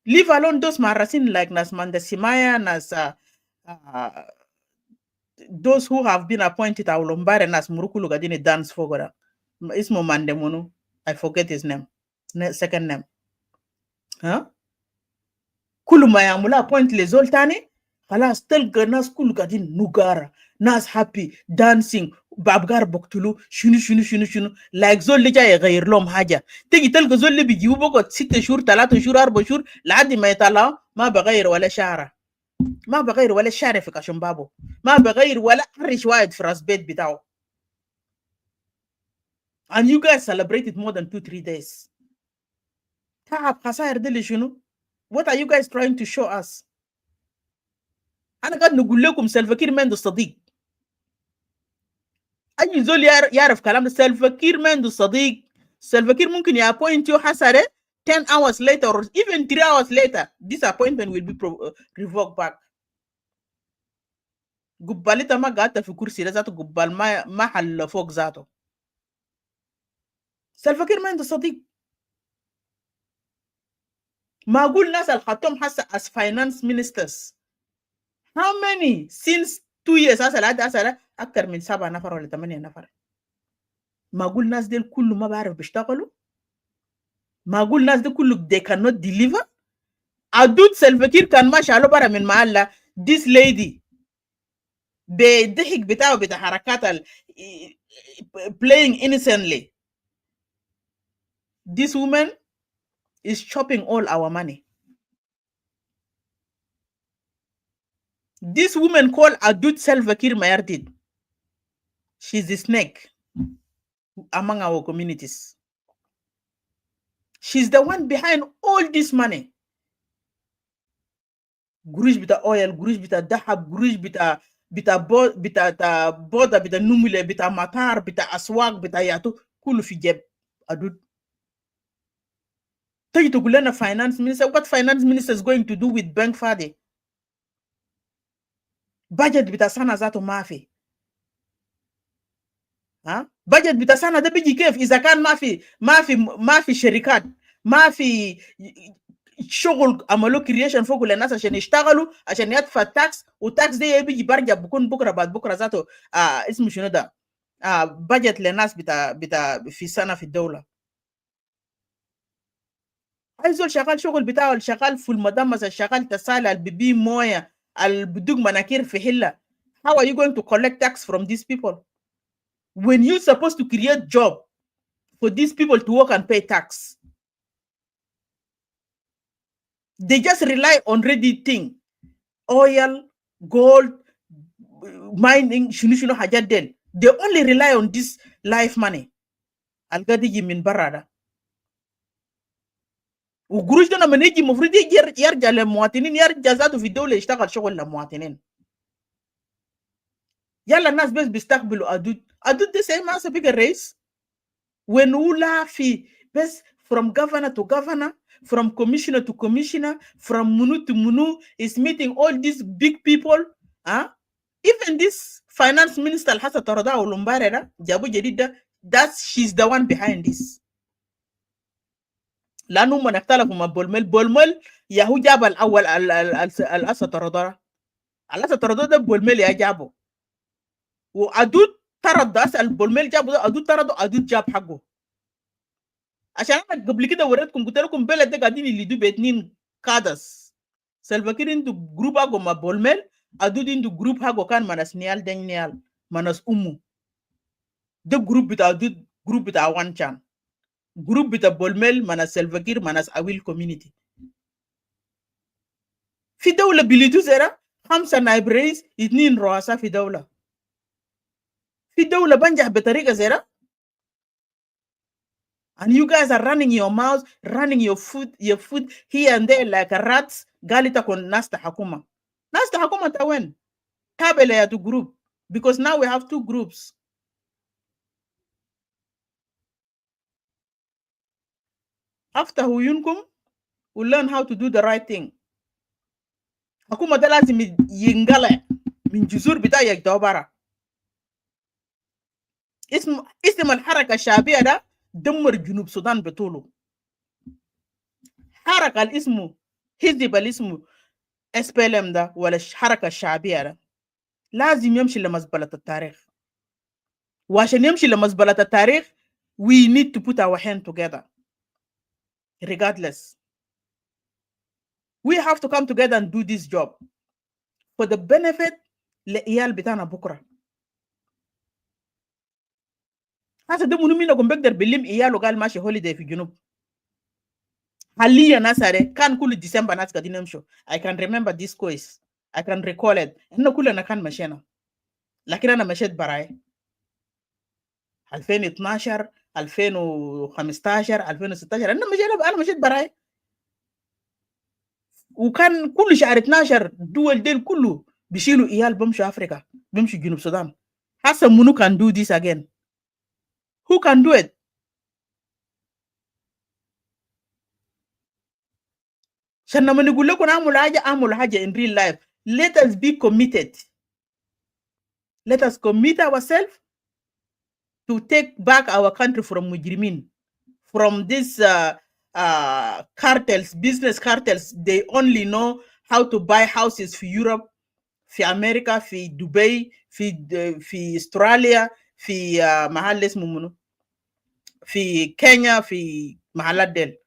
Leave alone those marasin like Nas Mandasimaya, Nas uh, those who have been appointed Aulombare, Nas Murukulu Gadini dance for Goda. Ismo Mandemunu. I forget his name. Second name. Huh? Kulu mayamula appoint le zoltani. Halas telga nas kulu gadin nugara. Nas happy, dancing, babgar boktulu, shunu. Like zol lija yagayir lom haja. Tegi telga zol li bijibu bokot 6 shur, 3 shur, 4 shur, لحد ما يطلعوا ما بغير ولا شعره. ما بغير ولا شعر في كشم بابو. ما بغير ولا عرش واحد في راس بيت بتاعه. And you guys celebrated more than 2-3 days. تعب خسائر دي شنو؟ What are you guys trying to show us? أنا قاعد نقول لكم سلفكير ما عنده صديق. أي زول يعرف كلام سلفكير ما عنده صديق. سلفكير ممكن يappoint you حسره 10 hours later or even 3 hours later. This appointment will be revoked back. قبالي ما قاعدة في كرسي ذاته قبال ما حل فوق ذاته. سلفكير ما عنده صديق. ما أقول ناس الخطهم حسا as finance ministers. How many since 2 years أسأل أكثر من 7 نفر ولا 8 نفر. ما أقول ناس ديل كله ما بعرف بيشتغلوا. ما أقول ناس ديل كله they cannot deliver. أدود سلفكير كان ما شالو برا من محلة. This lady بالضحك بتاعه بتاع حركات playing innocently. This woman is chopping all our money. This woman called Adut Salvakir Mayardid. She's the snake among our communities. She's the one behind all this money. Gurush bita oil, gurush bita dahab, gurush bita boda, bita numile, bita matar, bita aswag, bita yatu, kulu fi jeb Adut. Take to Gulena finance minister. What finance minister is going to do with bank fadi? Budget bita sana zato mafi. Budget bita sana da biji kef iza kan mafi sherikat, mafi شغل عملوا creation فوق للناس عشان يشتغلوا عشان يدفع tax وتاكس دي بيجي برجع بكون بكره بعد بكره ذاته اسمه شنو ده budget للناس بتاع في سنه في الدوله. عايزول شغال شغل بتاعه شغال في المدمس شغال تسالى البيبي مويه البدوق مناكير في حله. How are you going to collect tax from these people when you're supposed to create job for these people to work and pay tax? They just rely on ready thing, oil, gold, mining, shunu hajat del. They only rely on this life money. Algadi min barada. وقروش ده لما نيجي المفروض يرجع للمواطنين يرجع ذاته في الدوله يشتغل شغل للمواطنين. يلا الناس بس بيستقبلوا أدود ده زي ما سبق الرئيس ونولا في بس from governor to governor, from commissioner to commissioner, from munu to munu is meeting all these big people. Even this finance minister الحسن ترضى ولومباري ده جابوا جديد ده she's the one behind this. لأنه من اختلفوا مع بولمل ياهو جاب الأول الأسد ترضى الأسد ترضى ده بولمل يا جابه وأدود ترضى أسأل بولمل جابه ده أدود ترضى أدود جاب حقه. عشان انا قبل كده وريتكم قلت لكم بلد ده قاعدين يليدوا باتنين كادس. سلفكير عنده جروب حقه مع بولمل، أدود عنده جروب حقه كان مناس نيال دين نيال مناس أمو. ده جروب بتاع أدود جروب بتاع وانشان. جروب بتاع بولمل مناس سلفكير مناس أويل كوميونيتي. في دولة بليدو زرا 5 نائب رئيس 2 رؤساء في دولة. في دولة بنجح بطريقة زرا. And you guys are running your mouths, running your food here and there like a rats. Galita kon nasta hakuma. Nasta hakuma tawen. Kabele ya to group. Because now we have 2 groups. After huyunkum, will learn how to do the right thing. Hakuma da lazim yingala min juzur bita yagdaw bara. اسم الحركة الشعبية ده دمر جنوب السودان بطوله. حركة الاسم حزب الاسم SPLM ده ولا الحركة الشعبية ده لازم يمشي لمزبلة التاريخ. وعشان يمشي لمزبلة التاريخ we need to put our hand together. Regardless, we have to come together and do this job for the benefit لإيال بتاعنا بكرة. هذا ده منو مين بقدر بلم إيال وقال ماشي هوليداي في جنوب. حاليا ناساري كان كل ديسمبر ناس قاعدين يمشوا. I can remember this quiz. I can recall it. إنه كلنا كان مشينا. لكن أنا مشيت براي. 2012 2015 2016 أنا مشيت براي. وكان كل شهر 12 دول ديل كله بيشيلوا إيال بمشوا أفريقيا بمشوا جنوب السودان. حسن منو can do this again? Who can do it? عشان لما نقول لكم اعملوا حاجة in real life. Let us be committed. Let us commit ourselves to take back our country from mujrimin, from these cartels, business cartels. They only know how to buy houses for Europe, في أمريكا، في دبي، في استراليا، في محل اسمه منو، في كينيا، في محلات ديل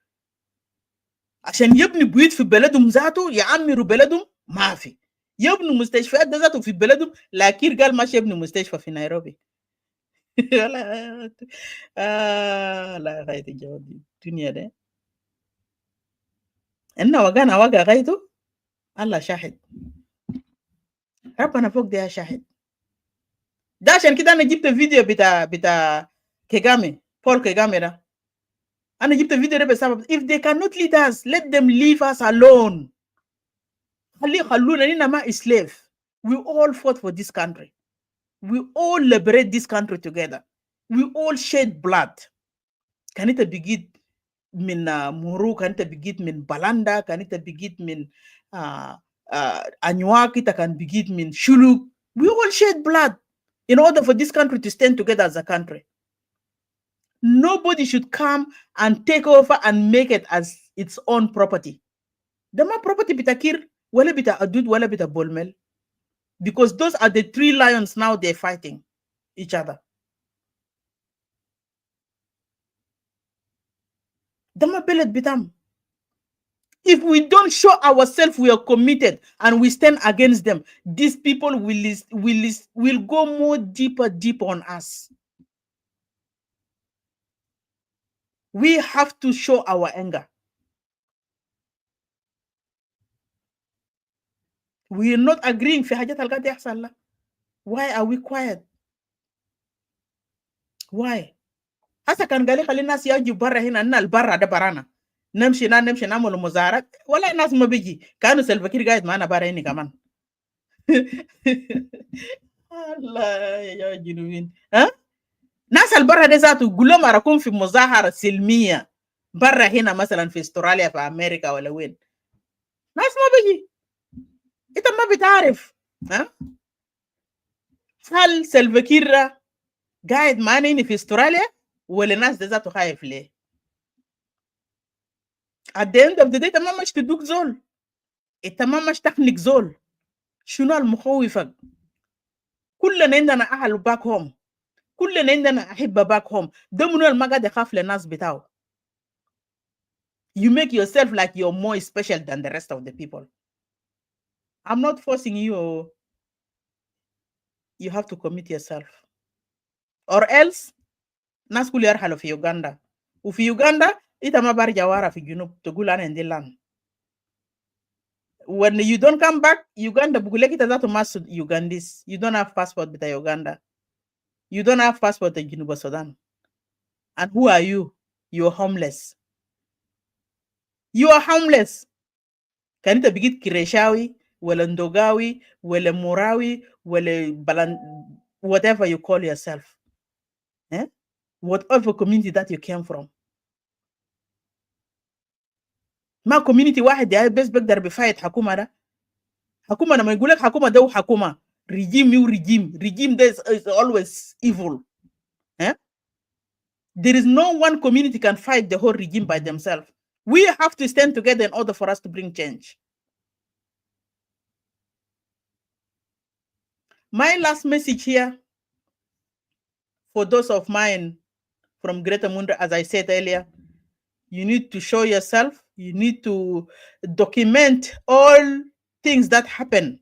عشان يبني بيوت في بلدهم ذاته، يعمروا بلدهم ما في، يبنوا مستشفيات ده ذاته في بلدهم. لكن قال ماشي يبني مستشفى في نيروبي. لا غاية الجواب الدنيا ده إنه وقانا وقا غايته الله شاهد، ربنا فوق ده شاهد. ده عشان كده أنا جبت فيديو بتاع كيغامي، بول كيغامي ده. أنا جبت فيديو ده بسبب if they cannot lead us let them leave us alone. خلونا نحن ما slave. We all fought for this country. We all liberate this country together. We all shed blood. كان انت بقيت من مورو، كان انت بقيت من بلاندا، كان انت بقيت من أنيواك، انت كان بقيت من شلوك. We all shed blood in order for this country to stand together as a country. Nobody should come and take over and make it as its own property. The ma property bita Kir, wala bita Adud, wala bita Bolmel. Because those are the three lions now they're fighting each other. Dama belet bitam. If we don't show ourselves we are committed and we stand against them, these people will go more deep on us. We have to show our anger. We are not agreeing في حاجات القاعدة يحصل. Why are we quiet? Why? Hasa kan gali khali nas yaji barra hina na albarra da barana. نمشي نعمل مظاهرات ولا الناس ما بيجي. كانوا سلفكير قاعد معنا برا هنا كمان. الله يا جنوبين. ناس البرا دي ذاته قولهم أراكم في مظاهرة سلمية برا هنا مثلا في استراليا في أمريكا ولا وين. ناس ما بيجي. انت ما بتعرف هل سلفكير قاعد معنا هنا في استراليا ولا الناس دي ذاته خايف ليه؟ at the end of the day انت ما مش تدوك زول، انت ما مش تخنق زول. شنو المخوفك؟ كلنا عندنا أهل باك هوم، كلنا عندنا أحبة باك هوم. ده منو اللي ما قاعد يخاف للناس بتاعه. You make yourself like you're more special than the rest of the people. I'm not forcing you. You have to commit yourself. Or else, ناس كل يرحلوا في يوغندا. وفي يوغندا إنت ما برجع ورا في جنوب تقول أنا عندي لان. When you don't come back, Uganda بقول لك إنت ذاته ما Ugandese. You don't have passport بتاع Uganda. You don't have passport in Juba, Sudan. And who are you? You're homeless. You are homeless. Can it be Kireshawi, Ndogawi, Murawi, whatever you call yourself? Whatever community that you came from. ما community واحد يا بس بقدر بفايت حكومة ده. حكومة لما يقول لك حكومة ده وحكومة regime that is always evil. There is no one community can fight the whole regime by themselves. We have to stand together in order for us to bring change. My last message here for those of mine from Greater Mundri, as I said earlier, you need to show yourself. You need to document all things that happen,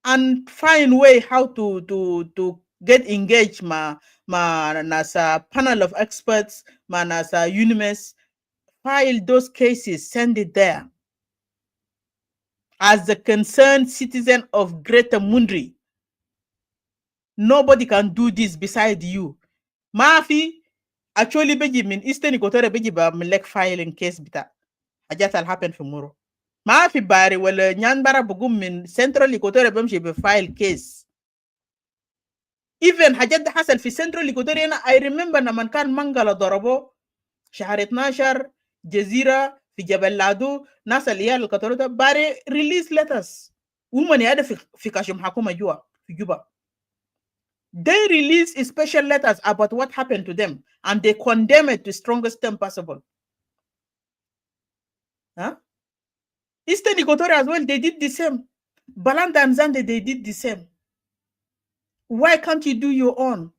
and find way how to get engaged. Nasa panel of experts, nasa UNIMES, file those cases, send it there. As a concerned citizen of Greater Mundri, nobody can do this beside you. Mafi actually beji min Eastern Equatorial beji ba milek filing case bita. Hajat al happen fi Muro. Mafi bari wala nyanbara bugum min Central Equatorial bamshi be file case. Even hajat da hasal fi Central Equatorial, I remember na man kan Mangala Dorabo, شهر 12 جزيرة في جبل لادو ناس العيال القطرة باري release letters. Women ياده في كاشم حكومة جوا في جوبا. They release special letters about what happened to them, and they condemn it to the strongest term possible. Eastern Equatoria as well, they did the same. Balanda and Zande, they did the same. Why can't you do your own?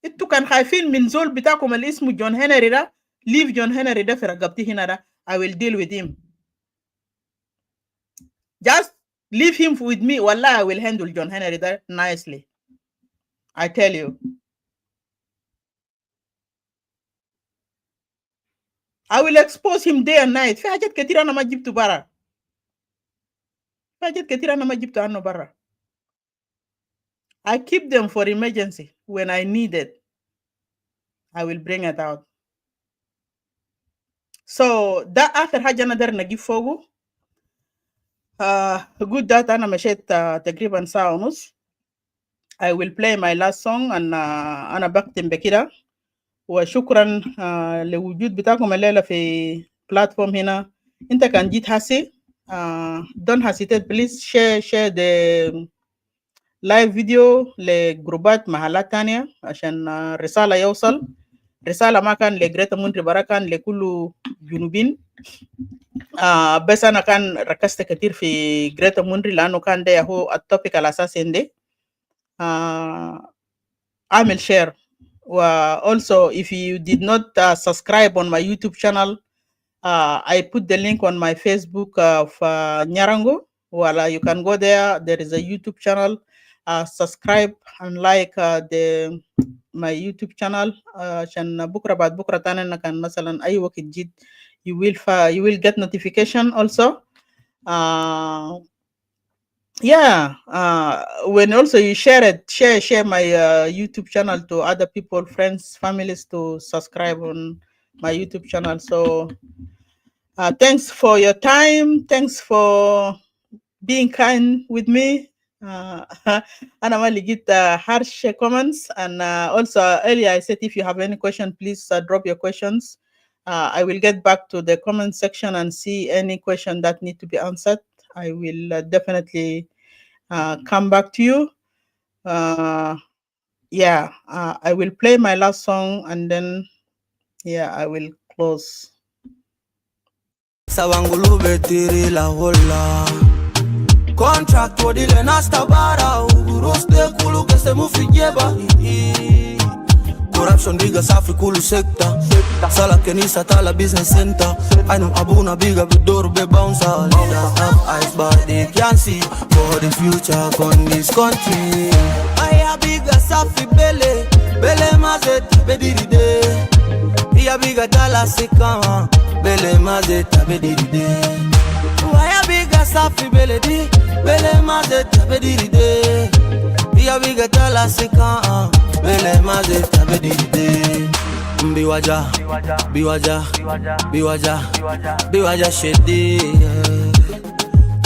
Itu kan khaifin min zol bitakum al ismu John Henry da, leave John Henry da fi ragabti hina da, I will deal with him. Just leave him with me. Wallah, I will handle John Henry there nicely. I tell you. I will expose him day and night. Fi hajat ketira na majib tu bara. Fi hajat ketira na majib tu anno bara. I keep them for emergency. When I need it, I will bring it out. So that after haja nadar nagib fogu. Good that ana mashet تقريبا ساعة ونص. I will play my last song and أنا بختم بكده. وشكرا لوجود بتاعكم الليلة في platform هنا. أنت كان جيت هسي. Don't hesitate, please share the live video لجروبات محلات تانية عشان رسالة يوصل. رسالة ما كان لجريتر مونتري برا، كان لكل جنوبين. بس أنا كان ركزت كتير في جريتر مونتري لأنه كان ده هو التوبيك الأساسي عندي. أعمل share. Also, if you did not subscribe on my YouTube channel, I put the link on my Facebook of Nyarango. Well, you can go there. There is a YouTube channel. Subscribe and like my YouTube channel. عشان بكرة بعد بكرة تاني نكان مثلا أي وقت جديد you will get notification also. When also you share my YouTube channel to other people, friends, families to subscribe on my YouTube channel. So thanks for your time. Thanks for being kind with me. And I'm only get harsh comments. And also earlier I said if you have any question, please drop your questions. I will get back to the comment section and see any question that need to be answered. I will definitely come back to you. I will play my last song and then I will close. Sawangulu betiri la hola contract wodile nasta bara uroste kulu kese mufijeba corruption biga safi kulu sekta sala kenisa tala business center I know abuna biga bidor be bouncer leaders have eyes but they can't see for the future on this country. I biga safi bele mazet bediride iya biga tala sekama bele mazet bediride waya biga safi bele mazet bediride iya biga tala sekama bele mazet bediride biwaja shedi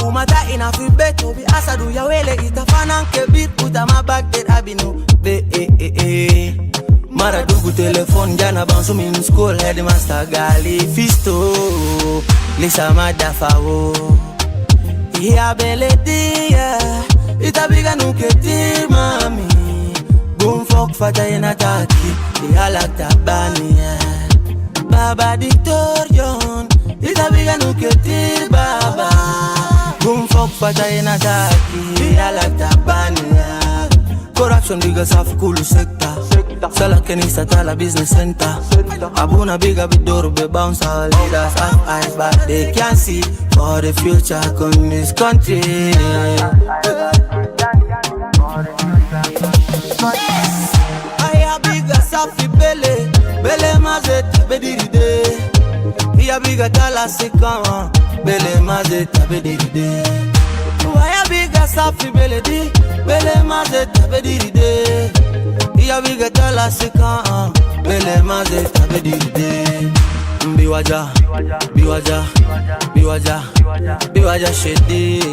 umata inafi beto bi asadu ya wele itafana kebit utama bagdet abinu be mara dugu telephone jana bounce in school headmaster gali fisto lisa madafawo ya beledia itabiga nuketi mami gunfok fata inataki ya laktabani baba Dictor John itabiga nuketi baba gunfok fata inataki ya laktabani corruption biga safi kulu sekta sala kenisa tala business center abuna biga bidoro be bounce our leaders have eyes but they can't see for the future in this country. Aya biga safi bele mazeta bediride iya biga tala sekama bele mazeta bediride aya biga safi bele mazeta bediride iya biga tala sekama bele mazeta bediride biwaja shedi